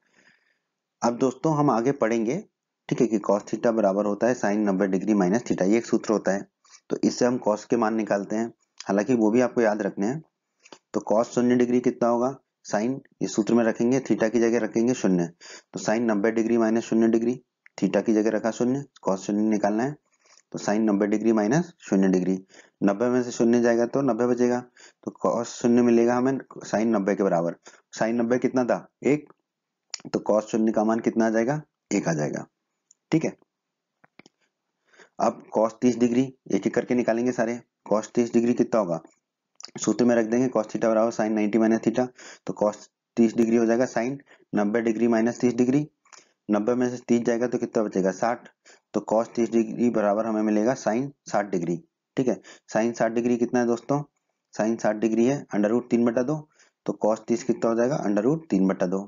अब दोस्तों हम आगे पढ़ेंगे। ठीक है, कि कॉस थीटा बराबर होता है साइन 90 डिग्री माइनस थीटा, ये एक सूत्र होता है। तो इससे हम कॉस के मान निकालते हैं, हालांकि वो भी आपको याद रखने हैं। तो कॉस 0 डिग्री कितना होगा? साइन, इस सूत्र में रखेंगे, थीटा की जगह रखेंगे 0, तो sine 90 degree minus 0 degree, theta की जगह रखा 0, कॉस 0 निकालना है, तो साइन 90 डिग्री माइनस 0 डिग्री, 90 में से 0 जाएगा तो 90 बचेगा, तो कॉस 0 मिलेगा हमें साइन 90 के बराबर। साइन 90 कितना था? 1, तो कॉस 0 का मान कितना आ जाएगा? 1 आ जाएगा। ठीक है, अब कॉस 30 डिग्री एक एक करके निकालेंगे सारे। कॉस 30 डिग्री कितना होगा? सूत्र में रख देंगे, कॉस थीटा बराबर साइन 90 माइनस थीटा, तो कॉस 30 डिग्री हो जाएगा साइन 90 डिग्री माइनस 30 डिग्री। 90 में से 30 जाएगा तो कितना बचेगा? 60, तो कॉस 30 डिग्री बराबर हमें मिलेगा साइन 60 डिग्री। ठीक है, साइन 60 डिग्री कितना है दोस्तों? साइन 60 डिग्री है √3/2, तो कॉस 30 कितना हो जाएगा? √3/2।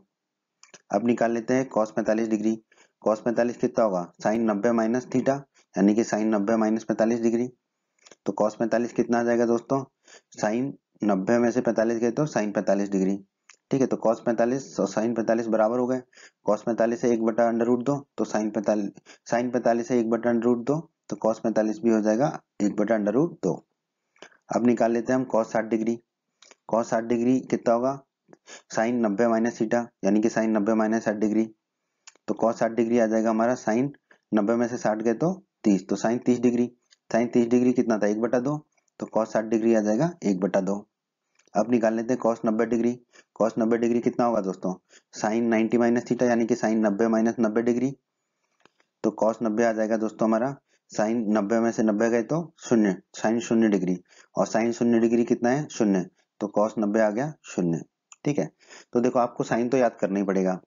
अब निकाल लेते हैं कॉस 45 डिग्री। कॉस 45 कितना होगा? साइन 90 माइनस थीटा, यानी कि साइन 90 माइनस 45 डिग्री, तो कॉस 45 कितना आ जाएगा दोस्तों? साइन 90 में से 45 गए तो साइन 45 डिग्री। ठीक है, तो कॉस 45 और साइन 45 बराबर हो गए। कॉस 45 है 1/√2, तो साइन 45 है 1/√2, तो कॉस 45 भी हो जाएगा 1/√2। अब निकाल लेते हैं हम कॉस 60 डिग्री। कॉस 60 डिग्री कितना होगा, साइन 90 माइनस थीटा, यानी कि साइन 90 माइनस 60 डिग्री। तो कॉस 60 डिग्री आ जाएगा हमारा, साइन 90 में से 60 गए तो 30, तो साइन 30 डिग्री। साइन 30 डिग्री कितना था, 1/2, तो कॉस 60 डिग्री आ जाएगा 1/2। अब निकाल लेते हैं कॉस 90 डिग्री। कॉस 90 डिग्री कितना होगा दोस्तों, साइन 90 माइनस थीटा, यानी कि साइन 90 माइनस 90 डिग्री। तो कॉस 90 आ जाएगा दोस्तों हमारा, साइन 90 में से 90 गए तो शून्य, साइन 0 डिग्री, और साइन 0 डिग्री कितना है, शून्य, तो कॉस 90 आ गया शून्य। ठीक है, तो देखो आपको साइन तो याद करना ही पड़ेगा।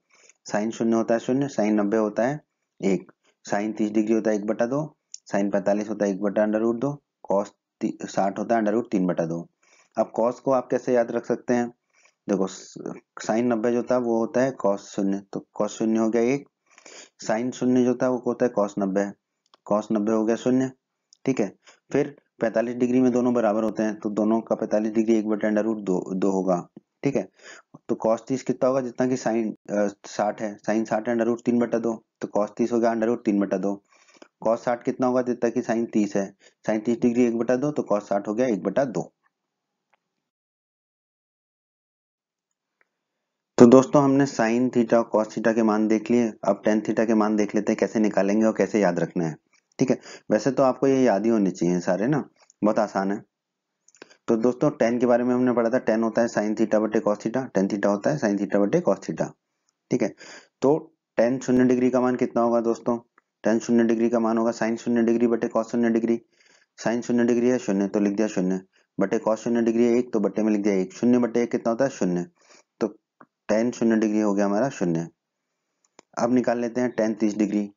साइन 0 होता है 0, साइन 90 होता है 1, साइन 30 डिग्री होता है 1/2, साइन 45 होता है 1/√2, कॉस 60 होता है √3/2। अब कॉस को आप कैसे याद रख सकते हैं, देखो साइन 90 जो होता है वो होता है कॉस 0, तो कॉस 0 हो गया 1, साइन 0 जो होता है वो होता है कॉस 90, कॉस 90 हो गया 0। ठीक है, फिर 45 डिग्री में दोनों बराबर होते हैं, तो दोनों का 45 डिग्री 1/√2 होगा। ठीक है, तो कॉस 30 कितना होगा, जितना कि साइन 60 है, साइन 60 है √3/2, तो कॉस 30 हो गया √3/2। कॉस 60 कितना होगा, जितना कि साइन 30 है, साइन 30 डिग्री 1/2, तो कॉस 60 हो गया 1/2। तो दोस्तों हमने साइन थीटा और कॉस थीटा के मान देख लिए। अब टेन थीटा के मान देख लेते हैं कैसे निकालेंगे और कैसे याद रखना है। ठीक है, वैसे तो आपको ये याद ही होने चाहिए सारे ना, बहुत आसान है। तो दोस्तों टेन के बारे में हमने पढ़ा था, टेन होता है साइन थीटा बटे कॉस थीटा, टेन थीटा होता है साइन थीटा बटे कॉस थीटा। ठीक है, तो टेन 0 डिग्री का मान कितना होगा दोस्तों, टेन 0 डिग्री का मान होगा साइन 0 डिग्री बटे कॉस 0 डिग्री। साइन 0 डिग्री है 0, तो लिख दिया 0, बटे कॉस 0 डिग्री है 1, तो बटे में लिख दिया 1, 0/1 कितना होता है 0, तो टेन 0 डिग्री हो गया हमारा 0। अब निकाल लेते हैं टेन 30 डिग्री।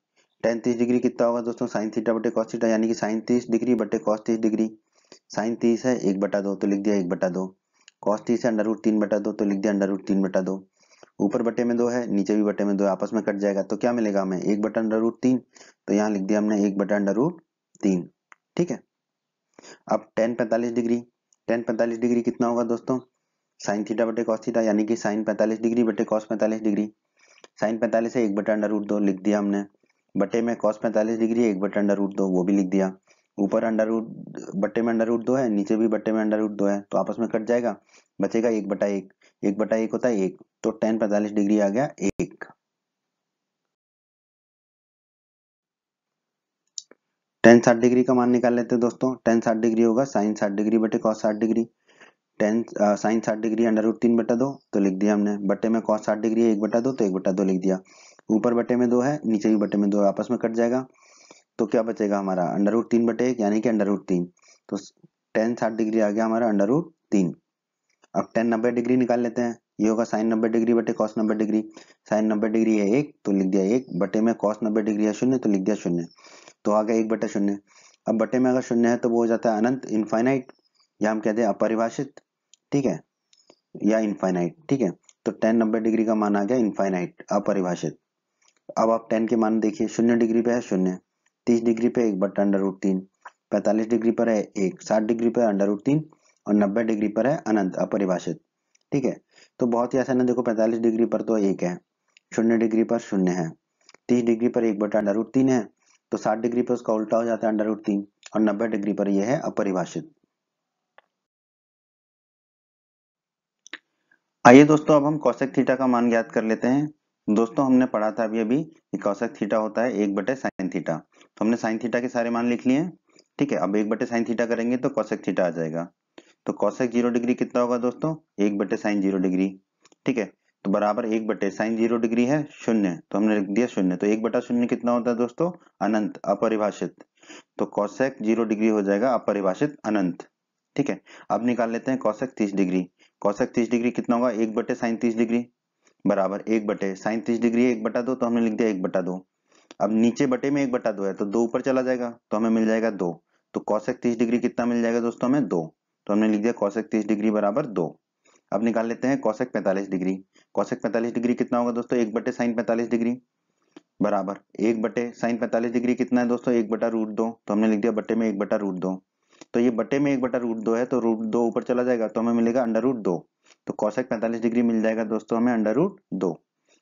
टेन 30 डिग्री कितना होगा दोस्तों, साइन थीटा बटे कॉस थीटा, यानी कि साइन 30 डिग्री बटे कॉस 30 डिग्री। साइन 30 है 1/2, तो लिख दिया 1/2। कॉस 30 है √3/2, तो लिख दिया √3/2। ऊपर बटे में 2 है, नीचे भी बटे में 2 आपस में कट जाएगा, तो क्या मिलेगा हमें 1/√3, तो यहाँ लिख दिया हमने 1/√3। ठीक है, अब टेन 45 डिग्री। टेन 45 डिग्री कितना होगा दोस्तों, साइन थीटा बटे कॉस थीटा, यानी कि साइन 45 डिग्री बटे कॉस 45 डिग्री। साइन 45 है 1/√2 लिख दिया हमने, बटे में कॉस 45 डिग्री 1/√2 वो भी लिख दिया। ऊपर अंडर रूट बट्टे में √2 है, नीचे भी बट्टे में √2 है, तो आपस में कट जाएगा, बचेगा 1/1, 1/1 होता है 1, तो टेन 45 डिग्री आ गया 1। टेन 60 डिग्री का मान निकाल लेते हैं दोस्तों। टेन 60 डिग्री होगा साइन 60 डिग्री बटे cos 60 degree. Tan sine 60 degree √3/2, तो लिख दिया हमने, बटे में कॉस 60 डिग्री 1/2, तो 1/2 लिख दिया। ऊपर बटे में 2 है, नीचे भी बटे में 2 आपस में कट जाएगा, तो क्या बचेगा हमारा √3/1, यानी कि √3, तो टेन 60 डिग्री आ गया हमारा √3। अब टेन 90 डिग्री निकाल लेते हैं, ये होगा साइन 90 डिग्री बटे कॉस 90 डिग्री। साइन 90 डिग्री है 1, तो लिख दिया 1, बटे में कॉस 90 डिग्री है 0, तो लिख दिया 0, तो आ गया 1/0। अब बटे में अगर 0 है तो वो हो जाता है अनंत, इनफाइनाइट, या हम कहते हैं अपरिभाषित। ठीक है, या इनफाइनाइट। ठीक है, तो टेन 90 डिग्री का मान आ गया इनफाइनाइट, अपरिभाषित। अब आप टेन के मान देखिए, 0 डिग्री पे है 0, 30 डिग्री पे 1/√3, 45 डिग्री पर है 1, 60 डिग्री पर √3, और 90 डिग्री पर है अनंत, अपरिभाषित। ठीक है, तो बहुत ही आसान है, देखो 45 डिग्री पर तो 1 है, 0 डिग्री पर 0 है, 30 डिग्री पर 1/√3 है, तो 60 डिग्री पर उसका उल्टा हो जाता है √3, और 90 डिग्री पर यह है अपरिभाषित। आइए दोस्तों अब हम कॉसेक थीटा का मान ज्ञात कर लेते हैं। दोस्तों हमने पढ़ा था अभी अभी कि कॉसेक थीटा होता है 1/sin थीटा, तो हमने साइन थीटा के सारे मान लिख लिए हैं। ठीक है, अब 1/sin थीटा करेंगे तो कॉसेक थीटा आ जाएगा। तो कॉसेक 0 डिग्री कितना होगा दोस्तों, 1/sin 0 डिग्री। ठीक है, तो बराबर 1/sin 0 डिग्री है 0, तो हमने लिख दिया 0, तो 1/0 कितना होता है दोस्तों, अनंत, अपरिभाषित। तो कॉसेक 0 डिग्री हो जाएगा अपरिभाषित अनंत। ठीक है, अब निकाल लेते हैं कॉसेक 30 डिग्री। कॉसेक 30 डिग्री कितना होगा, 1/sin 30 डिग्री बराबर 1/sin 30 डिग्री 1/2, तो हमने लिख दिया 1/2। अब नीचे बटे में 1/2 है, तो 2 ऊपर चला जाएगा, तो हमें मिल जाएगा 2, तो कॉसेक 30 डिग्री कितना मिल जाएगा दोस्तों हमें, 2, तो हमने लिख दिया कॉसेक 30 डिग्री बराबर 2। अब निकाल लेते हैं कॉसेक 45 डिग्री। कॉसेक 45 डिग्री कितना होगा दोस्तों, 1/sin 45 डिग्री बराबर 1/sin 45 डिग्री कितना है दोस्तों, 1/√2, तो हमने लिख दिया बटे में 1/√2। तो ये बटे में 1/√2 है, तो √2 ऊपर चला जाएगा तो हमें मिलेगा √2। तो cosec 45 डिग्री मिल जाएगा दोस्तों हमें √2।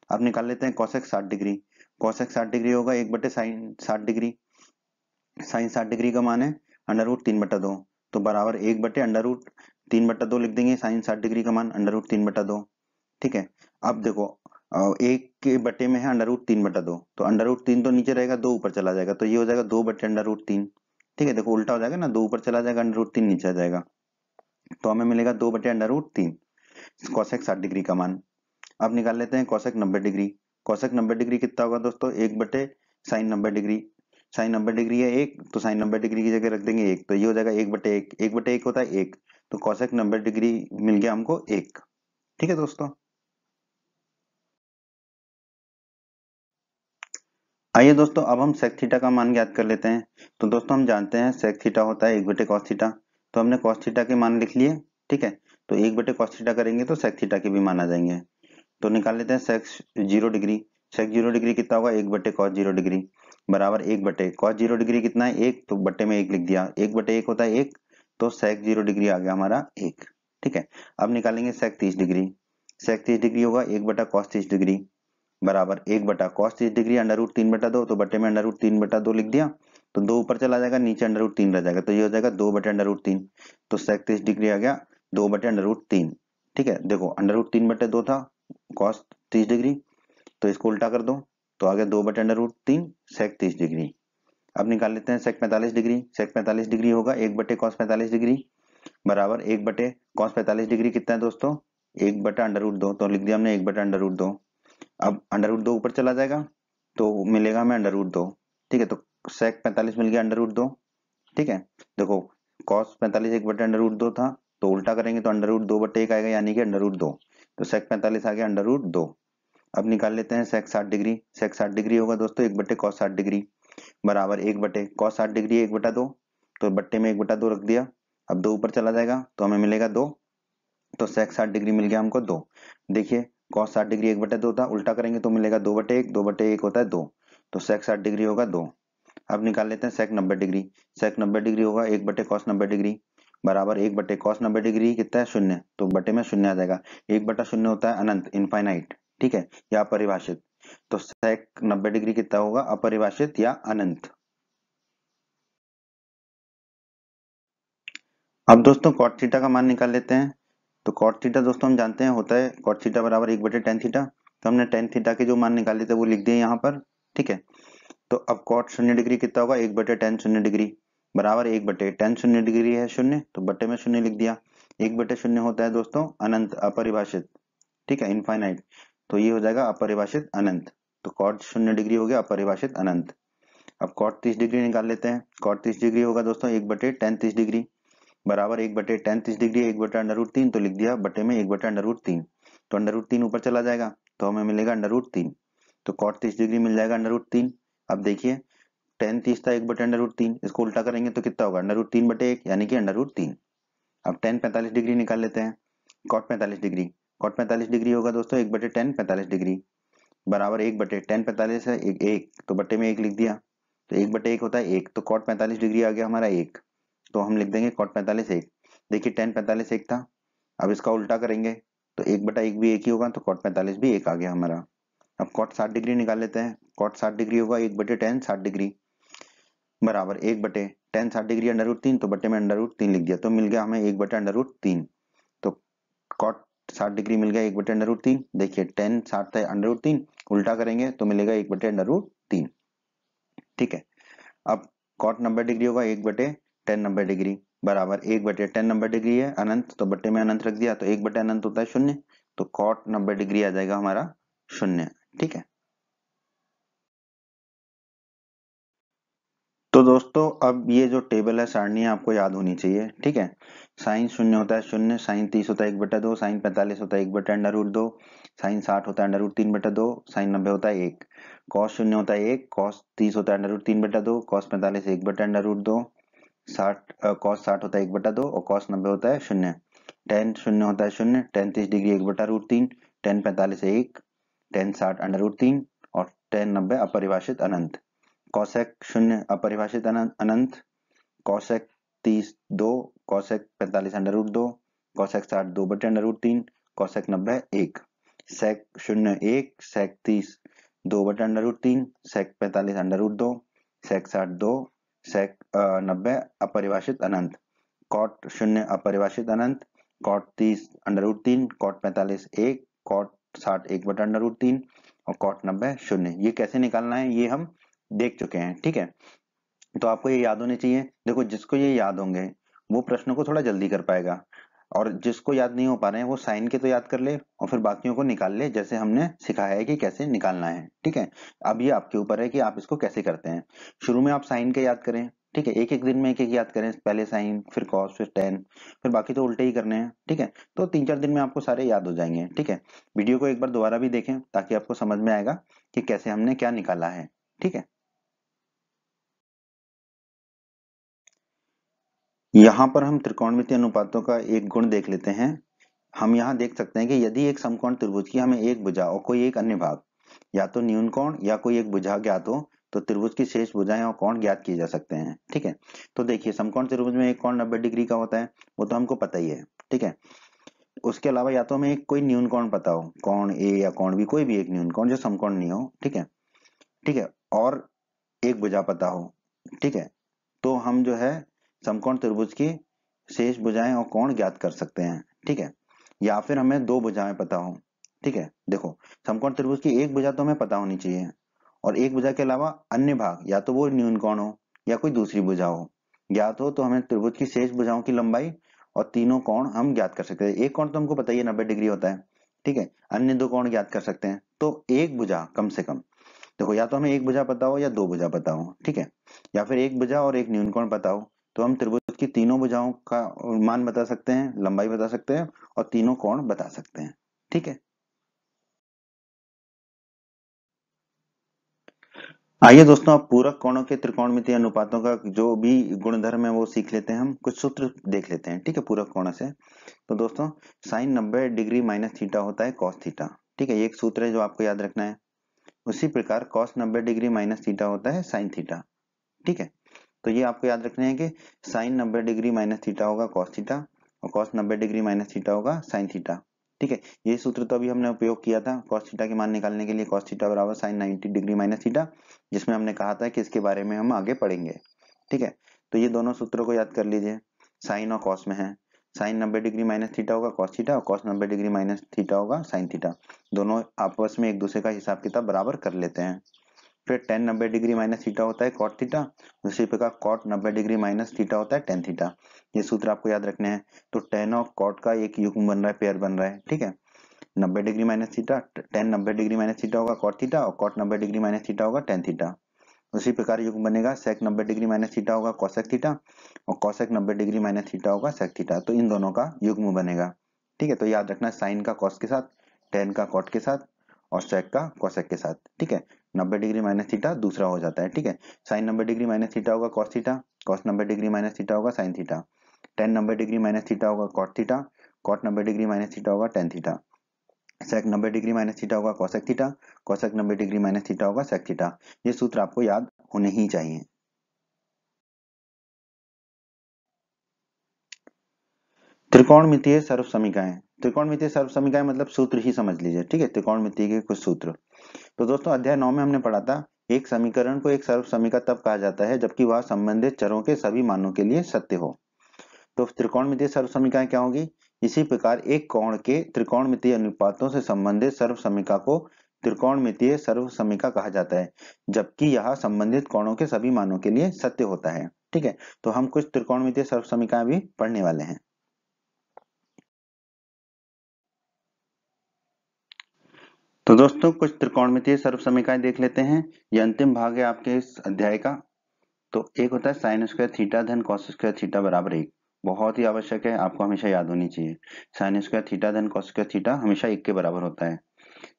अब निकाल लेते हैं cosec 60 डिग्री। cosec 60 डिग्री होगा 1/sin 60 डिग्री। साइन 60 डिग्री का मान है √3/2, तो बराबर 1/√3/2 लिख देंगे साइन 60 डिग्री का मान √3/2। ठीक है। अब देखो एक के बटे में है √3/2, तो √3 तो नीचे रहेगा, 2 ऊपर चला जाएगा, तो ये हो जाएगा 2/√3। ठीक है, देखो उल्टा हो जाएगा ना, 2 ऊपर चला जाएगा, √3 नीचे आ जाएगा, तो हमें मिलेगा 2/√3 कॉसेक 60 डिग्री का मान। अब निकाल लेते हैं कॉसेक 90 डिग्री। कॉसेक 90 डिग्री कितना होगा दोस्तों, 1/sin 90 डिग्री। साइन 90 डिग्री है 1, तो साइन 90 डिग्री की जगह रख देंगे 1, तो ये हो जाएगा 1/1। 1/1 होता है 1, तो कॉसेक 90 डिग्री मिल गया हमको 1। ठीक है दोस्तों। आइए दोस्तों अब हम सेक थीटा का मान ज्ञात कर लेते हैं। तो दोस्तों हम जानते हैं सेक थीटा होता है 1/cos थीटा, तो हमने cos थीटा के मान लिख लिए। ठीक है, तो 1/cos थीटा करेंगे तो सेक थीटा के भी मान आ जाएंगे। तो निकाल लेते हैं सेक 0 डिग्री। सेक 0 डिग्री कितना होगा, 1/cos 0 डिग्री बराबर 1/cos 0 डिग्री कितना है 1, तो बट्टे में 1 लिख दिया, 1/1 होता है 1, तो सेक 0 डिग्री आ गया हमारा 1। ठीक है, अब निकालेंगे सेक 30 डिग्री। सेक 30 डिग्री होगा 1/cos 30 डिग्री बराबर 1/cos 30 डिग्री √3/2, तो बटे में √3/2 लिख दिया, तो 2 ऊपर चला जाएगा, नीचे √3 रह जाएगा, तो ये हो जाएगा 2/√3। तो सेक 30 डिग्री आ गया 2/√3। ठीक है, देखो √3/2 था cos 30 डिग्री, तो इसको उल्टा कर दो, तो आ गया 2/√3 सेक 30 डिग्री। अब निकाल लेते हैं सेक 45 डिग्री। सेक 45 डिग्री होगा 1/cos 45 डिग्री बराबर 1/cos 45 डिग्री कितना है दोस्तों, 1/√2, तो लिख दिया हमने 1/√2। अब √2 ऊपर चला जाएगा, तो मिलेगा हमें √2। ठीक है, तो सेक 45 मिल गया √2। ठीक है, देखो cos 45 1/√2 था, तो उल्टा करेंगे तो √2/1 आएगा, यानी कि √2, तो सेक 45 आ गया √2। अब निकाल लेते हैं सेक 60 डिग्री। सेक 60 डिग्री होगा दोस्तों 1/cos 60 डिग्री बराबर 1/cos 60 डिग्री 1/2, तो बट्टे में 1/2 रख दिया, अब 2 ऊपर चला जाएगा तो हमें मिलेगा 2, तो सेक 60 डिग्री मिल गया हमको 2। देखिए cos 60 डिग्री 1/2 था, उल्टा करेंगे तो मिलेगा 2/1, 2/1 होता है 2, तो सेक 60 डिग्री होगा 2। अब निकाल लेते हैं सेक 90 डिग्री। सेक 90 डिग्री होगा 1/cos 90 डिग्री बराबर 1/cos 90 डिग्री कितना है 0, तो बटे में 0 आ जाएगा। 1/0 होता है अनंत, इनफाइनाइट। ठीक है, या अपरिभाषित, तो सेक 90 डिग्री कितना होगा, अपरिभाषित या अनंत। अब दोस्तों cot थीटा का मान निकाल लेते हैं। तो cot थीटा दोस्तों हम जानते हैं होता है cot थीटा बराबर 1/tan थीटा, तो हमने tan थीटा के जो मान निकाले थे वो लिख दिए यहाँ पर। ठीक है, तो अब cot 0 डिग्री कितना होगा, 1/tan 0 डिग्री बराबर 1/tan 0 डिग्री है 0, तो बटे में 0 लिख दिया। 1/0 होता है दोस्तों अनंत, अपरिभाषित। ठीक है, इनफाइनाइट, तो ये हो जाएगा अपरिभाषित अनंत। तो cot 0 डिग्री हो गया अपरिभाषित अनंत। अब cot 30 डिग्री निकाल लेते हैं। cot 30 डिग्री होगा दोस्तों 1/tan 30 डिग्री बराबर 1/tan 30 डिग्री 1/√3, तो लिख दिया बटे में 1/√3, तो √3 ऊपर चला जाएगा, तो हमें मिलेगा √3, तो cot 30 डिग्री मिल जाएगा √3। अब देखिए tan 30 था 1/√3, इसको उल्टा करेंगे तो कितना होगा, √3/1, यानी कि √3। अब tan 45 डिग्री निकाल लेते हैं। cot 45 डिग्री, cot 45 डिग्री होगा दोस्तों 1/tan 45 डिग्री बराबर 1/tan 45 है 1, तो बटे में 1 लिख दिया, तो 1/1 होता है 1, तो cot 45 डिग्री आ गया हमारा 1, तो हम लिख देंगे cot 45 1। देखिए tan 45 1 था, अब इसका उल्टा करेंगे तो 1/1 भी 1 ही होगा, तो cot 45 भी 1 आ गया हमारा। अब cot 60 डिग्री निकाल लेते हैं। cot 60 डिग्री होगा 1/tan 60 डिग्री बराबर 1/tan 60 डिग्री √3, तो बटे में √3 लिख दिया, तो मिल गया हमें 1/√3। तो cot 60 डिग्री मिल गया 1/√3। देखिए tan 60 था √3, उल्टा करेंगे तो मिलेगा 1/√3। ठीक है, अब cot 90 डिग्री होगा 1/tan 90 डिग्री बराबर 1/tan 90 डिग्री है अनंत, तो बटे में अनंत रख दिया, तो 1/अनंत होता है 0, तो cot 90 डिग्री आ जाएगा हमारा 0। ठीक है, तो दोस्तों अब ये जो टेबल है सारणी आपको याद होनी चाहिए। ठीक है, साइन 0 होता है 0, साइन 30 होता है 1/2, साइन 45 होता है 1/√2, साइन 60 होता है √3/2, साइन 90 होता है 1, cos 0 होता है 1, cos 30 होता है √3/2, cos 45 1/√2, 60 cos 60 होता है 1/2 और cos 90 होता है 0। tan 0 होता है 0, tan 30 डिग्री 1/√3, tan 45 1, tan 60 √3 और tan 90 अपरिभाषित अनंत। कॉसेक 0 अपरिभाषित अनंत, cosec 30 2, cosec 45 under root 2, cosec 60 2/√3, cosec 90 1, sec 0 1, sec 30 2/√3, sec 45 under root 2, sec 60 2, sec 90 अपरिभाषित अनंत, कॉट 0 अपरिभाषित अनंत, cot 30 under root 3, cot 45 1, cot 60 1/√3 और कॉट 90 0। ये कैसे निकालना है ये हम देख चुके हैं, ठीक है। तो आपको ये याद होने चाहिए। देखो जिसको ये याद होंगे वो प्रश्नों को थोड़ा जल्दी कर पाएगा, और जिसको याद नहीं हो पा रहे हैं वो साइन के तो याद कर ले और फिर बाकियों को निकाल ले, जैसे हमने सिखाया है कि कैसे निकालना है, ठीक है। अब ये आपके ऊपर है कि आप इसको कैसे करते हैं। शुरू में आप साइन के याद करें, ठीक है, एक एक दिन में एक एक याद करें, पहले साइन फिर कॉस फिर टेन, फिर बाकी तो उल्टे ही करने हैं, ठीक है। तो 3-4 दिन में आपको सारे याद हो जाएंगे, ठीक है। वीडियो को एक बार दोबारा भी देखें ताकि आपको समझ में आएगा कि कैसे हमने क्या निकाला है, ठीक है। यहाँ पर हम त्रिकोणमितीय अनुपातों का एक गुण देख लेते हैं। हम यहाँ देख सकते हैं कि यदि एक समकोण त्रिभुज की हमें एक भुजा और कोई एक अन्य भाग, या तो न्यून कोण या कोई एक भुजा ज्ञात हो, तो त्रिभुज की शेष भुजाएं और कोण ज्ञात किए जा सकते हैं, ठीक है। तो देखिए समकोण त्रिभुज में एक कोण 90 डिग्री का होता है, वो तो हमको पता ही है, ठीक है। उसके अलावा या तो हमें एक कोई न्यून कोण पता हो, कोण ए या कोण बी, कोई भी एक न्यून कोण जो समकोण नहीं हो, ठीक है, ठीक है, और एक भुजा पता हो, ठीक है। तो हम जो है समकोण त्रिभुज की शेष भुजाएं और कोण ज्ञात कर सकते हैं, ठीक है। या फिर हमें दो भुजाएं पता हो, ठीक है। देखो समकोण त्रिभुज की एक भुजा तो हमें पता होनी चाहिए, और एक भुजा के अलावा अन्य भाग या तो वो न्यून कोण हो या कोई दूसरी भुजा हो ज्ञात हो, तो हमें त्रिभुज की शेष भुजाओं की लंबाई और तीनों कोण हम ज्ञात कर सकते हैं। एक कोण तो हमको पता ही है 90 डिग्री होता है, ठीक है, अन्य दो कोण ज्ञात कर सकते हैं। तो एक भुजा कम से कम, देखो या तो हमें एक भुजा पता हो या दो भुजा पता हो, ठीक है, या फिर एक भुजा और एक न्यूनकोण पता हो, तो हम त्रिभुज की तीनों भुजाओं का मान बता सकते हैं, लंबाई बता सकते हैं और तीनों कोण बता सकते हैं, ठीक है। आइए दोस्तों अब पूरक कोणों के त्रिकोणमितीय अनुपातों का जो भी गुणधर्म है वो सीख लेते हैं। हम कुछ सूत्र देख लेते हैं, ठीक है, पूरक कोणों से। तो दोस्तों साइन 90 डिग्री माइनस थीटा होता है कॉस थीटा, ठीक है, ये एक सूत्र है जो आपको याद रखना है। उसी प्रकार कॉस 90 डिग्री माइनस थीटा होता है साइन थीटा, ठीक है। तो ये आपको याद रखना है कि साइन 90 डिग्री माइनस थीटा होगा कॉस थीटा और कॉस 90 डिग्री माइनस थीटा होगा साइन थीटा, ठीक है। ये सूत्र तो अभी हमने उपयोग किया था कॉस थीटा के मान निकालने के लिए, कॉस थीटा बराबर साइन 90 डिग्री माइनस थीटा, जिसमें हमने कहा था कि इसके बारे में हम आगे पढ़ेंगे, ठीक है। तो ये दोनों सूत्रों को याद कर लीजिए, साइन और कॉस में है, साइन 90 डिग्री माइनस थीटा होगा कॉस थीटा और कॉस 90 डिग्री माइनस थीटा होगा साइन थीटा। दोनों आपस में एक दूसरे का हिसाब किताब बराबर कर लेते हैं। फिर टेन 90 डिग्री माइनस थीटा होता है कॉट थीटा, उसी प्रकार कॉट 90 डिग्री माइनस थीटा होता है टेन थीटा। ये सूत्र आपको याद रखने हैं। तो टेन और कॉट का एक युग्म बन रहा है, पेयर बन रहा है, ठीक है। 90 degree minus theta, tan 90 degree minus theta होगा कॉट थीटा और कॉट 90 डिग्री माइनस थीटा होगा टेन थीटा। उसी प्रकार युग्म बनेगा सेक 90 डिग्री माइनस थीटा होगा कॉसेक थीटा और कॉसेक 90 डिग्री माइनस थीटा होगा सेक थीटा। तो इन दोनों का युग्म बनेगा, ठीक है। तो याद रखना साइन का कॉस के साथ, टेन का कॉट के साथ और सेक का कॉसेक के साथ, ठीक है। 90 डिग्री माइनस थीटा दूसरा हो जाता है, ठीक है। साइन 90 डिग्री माइनस थीटा होगा cos theta, cos 90 degree minus theta होगा sine theta, tan 90 degree minus theta होगा cot theta, cot 90 degree minus theta होगा tan theta, sec 90 degree minus theta होगा cosec theta, cosec 90 degree minus theta होगा sec theta. ये सूत्र आपको याद होने ही चाहिए। त्रिकोणमितीय सर्व समीकरण, त्रिकोणमितीय सर्व समीकरण मतलब सूत्र ही समझ लीजिए, ठीक है, त्रिकोणमितीय के कुछ सूत्र। तो दोस्तों अध्याय 9 में हमने पढ़ा था एक समीकरण को एक सर्व समीकरण तब कहा जाता है जबकि वह संबंधित चरों के सभी मानों के लिए सत्य हो। तो त्रिकोणमितीय सर्व समीकरण क्या होगी, इसी प्रकार एक कोण के त्रिकोणमितीय अनुपातों से संबंधित सर्व समीकरण को त्रिकोणमितीय सर्व समीकरण कहा जाता है जबकि यह संबंधित कोणों के सभी मानों के लिए सत्य होता है, ठीक है। तो हम कुछ त्रिकोणमितीय सर्व समीकरण भी पढ़ने वाले हैं। तो दोस्तों कुछ त्रिकोणमितीय सर्व समीकरण देख लेते हैं। ये अंतिम भाग है आपके इस अध्याय का। तो एक होता है साइन स्क्वायर थीटा धन कॉस स्क्वायर थीटा बराबर एक, बहुत ही आवश्यक है, आपको हमेशा याद होनी चाहिए। साइन स्क्वायर थीटा धन कॉस स्क्वायर थीटा हमेशा एक के बराबर होता है।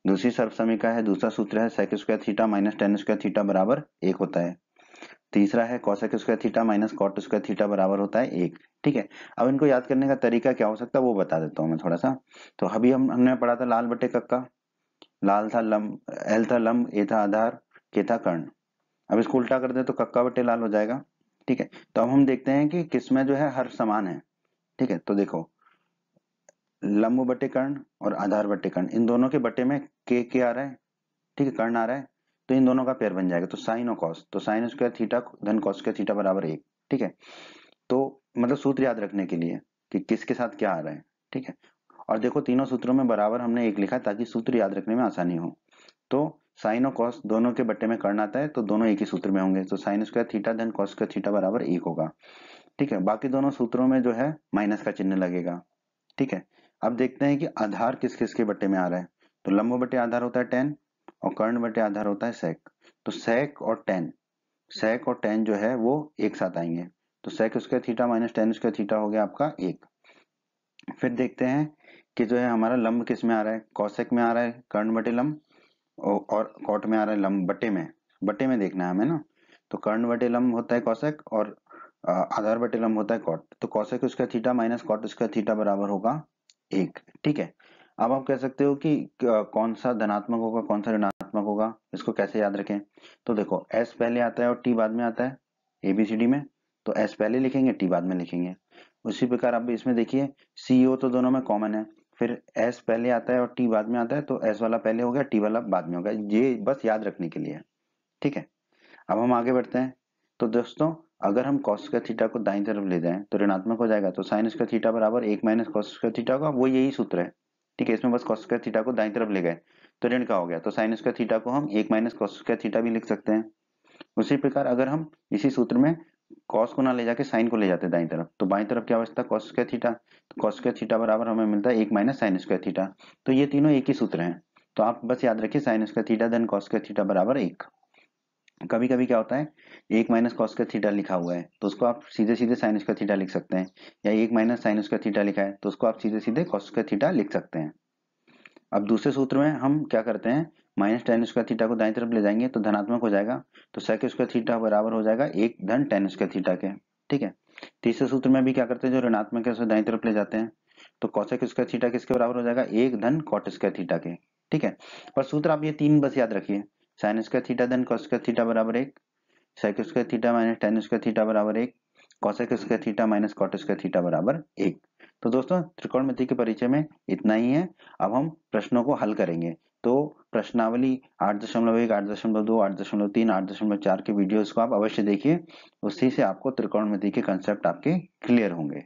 दूसरी सर्व समीकरण है, दूसरा सूत्र है sec square theta minus tan square theta बराबर एक होता है। तीसरा है cosec square theta minus cot square theta बराबर होता है एक, ठीक है। अब इनको याद करने का तरीका क्या हो सकता है वो बता देता हूँ मैं थोड़ा सा। तो अभी हमने पढ़ा था लाल बटे कक्का, लाल था लंब, एल था लंब, ए था आधार, के था कर्ण। अब इसको उल्टा कर दे तो कक्का बटे लाल हो जाएगा। ठीक है, तो अब हम देखते हैं कि किसमें जो है हर समान है। ठीक है, तो देखो लंब बटे कर्ण और आधार बटे कर्ण, इन दोनों के बटे में के आ रहा है, ठीक है, कर्ण आ रहा है, तो इन दोनों का पेयर बन जाएगा, तो साइन और कॉस, तो साइन स्क्वायर थीटा धन कॉस स्क्वायर थीटा बराबर 1। ठीक है, तो मतलब सूत्र याद रखने के लिए कि किसके साथ क्या आ रहा है। ठीक है, और देखो तीनों सूत्रों में बराबर हमने एक लिखा ताकि सूत्र याद रखने में आसानी हो। तो साइन और कॉस दोनों के बट्टे में कर्ण आता है, तो दोनों एक ही सूत्र में होंगे, तो साइन स्क्वायर थीटा धन कॉस स्क्वायर थीटा बराबर 1 होगा। ठीक है, बाकी दोनों सूत्रों में जो है माइनस का चिन्ह लगेगा। ठीक है, अब देखते हैं कि आधार किस किस के बट्टे में आ रहा है। तो लंब बटे आधार होता है tan और कर्ण बटे आधार होता है sec। तो sec और tan जो है वो एक साथ आएंगे, तो sec square theta minus tan square theta हो गया आपका 1। फिर देखते हैं कि जो है हमारा लंब किस में आ रहा है, cosec में आ रहा है कर्ण बटे लंब, और कॉट में आ रहा है लंब बटे में देखना है हमें ना। तो कर्ण बटे लंब होता है कॉसेक और आधार बटे लंब होता है कॉट, तो cosec square theta minus cot square theta बराबर होगा 1। ठीक है, अब आप कह सकते हो कि कौन सा धनात्मक होगा कौन सा ऋणात्मक होगा, इसको कैसे याद रखें। तो देखो s पहले आता है और t बाद में आता है ABCD में, तो s पहले लिखेंगे t बाद में लिखेंगे। उसी प्रकार अब इसमें देखिए CO तो दोनों में कॉमन है, फिर s पहले आता है और t बाद में आता है, तो s वाला पहले हो गया t वाला बाद में हो गया, ये बस याद रखने के लिए। ठीक है, अब हम आगे बढ़ते हैं। तो दोस्तों अगर हम cos स्क्वायर थीटा को दाईं तरफ ले जाएं तो ऋणात्मक हो जाएगा, तो साइन स्क्वायर थीटा बराबर 1 माइनस कॉस स्क्वायर थीटा होगा, वो यही सूत्र है। ठीक है, इसमें बस cos स्क्वायर थीटा को दाईं तरफ ले गए तो ऋण का हो गया, तो साइन स्क्वायर थीटा को हम 1 माइनस कॉस स्क्वायर थीटा भी लिख सकते हैं। उसी प्रकार अगर हम इसी सूत्र में cos को ना ले जाके साइन को ले जाते दाईं तरफ, तो बाईं तरफ क्या बचता है cos स्क्वायर थीटा, तो cos स्क्वायर थीटा बराबर हमें मिलता है 1 माइनस साइन स्क्वायर थीटा। तो ये तीनों एक ही सूत्र हैं, तो आप बस याद रखिए साइन स्क्वायर थीटा धन cos स्क्वायर थीटा बराबर 1। कभी कभी क्या होता है 1 माइनस कॉस स्क्वायर थीटा लिखा हुआ है तो उसको आप सीधे सीधे साइन स्क्वायर थीटा लिख सकते हैं, या 1 माइनस साइन स्क्वायर थीटा लिखा है तो उसको आप सीधे सीधे कॉस स्क्वायर थीटा लिख सकते हैं। अब दूसरे सूत्र में हम क्या करते हैं, माइनस टेन स्क्वायर थीटा को दाईं तरफ ले जाएंगे तो धनात्मक हो जाएगा, तो सेक स्क्वायर थीटा बराबर हो जाएगा 1 धन टेन स्क्वायर थीटा के। ठीक है, तीसरे सूत्र में भी क्या करते हैं, जो ऋणात्मक है उसे दाईं तरफ ले जाते हैं, तो कॉसेक स्क्वायर थीटा किसके बराबर हो जाएगा 1 धन कॉट स्क्वायर थीटा के। ठीक है, और सूत्र आप ये तीन बस याद रखिए, साइन स्क्वायर थीटा धन कॉस स्क्वायर थीटा बराबर 1, sec square theta minus tan square theta बराबर 1, cosec square theta minus cot square theta बराबर 1। तो दोस्तों त्रिकोणमिति के परिचय में इतना ही है। अब हम प्रश्नों को हल करेंगे, तो प्रश्नावली 8.1, 8.2, 8.3, 8.4 के वीडियोस को आप अवश्य देखिए, उसी से आपको त्रिकोणमिति के कंसेप्ट आपके क्लियर होंगे।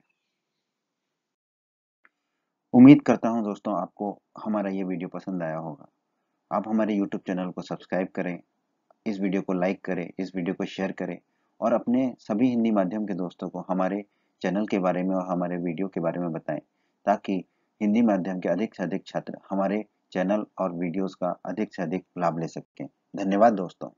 उम्मीद करता हूं दोस्तों आपको हमारा ये वीडियो पसंद आया होगा। आप हमारे यूट्यूब चैनल को सब्सक्राइब करें, इस वीडियो को लाइक करें, इस वीडियो को शेयर करें और अपने सभी हिंदी माध्यम के दोस्तों को हमारे चैनल के बारे में और हमारे वीडियो के बारे में बताएं, ताकि हिंदी माध्यम के अधिक से अधिक छात्र हमारे चैनल और वीडियोस का अधिक से अधिक लाभ ले सकें। धन्यवाद दोस्तों।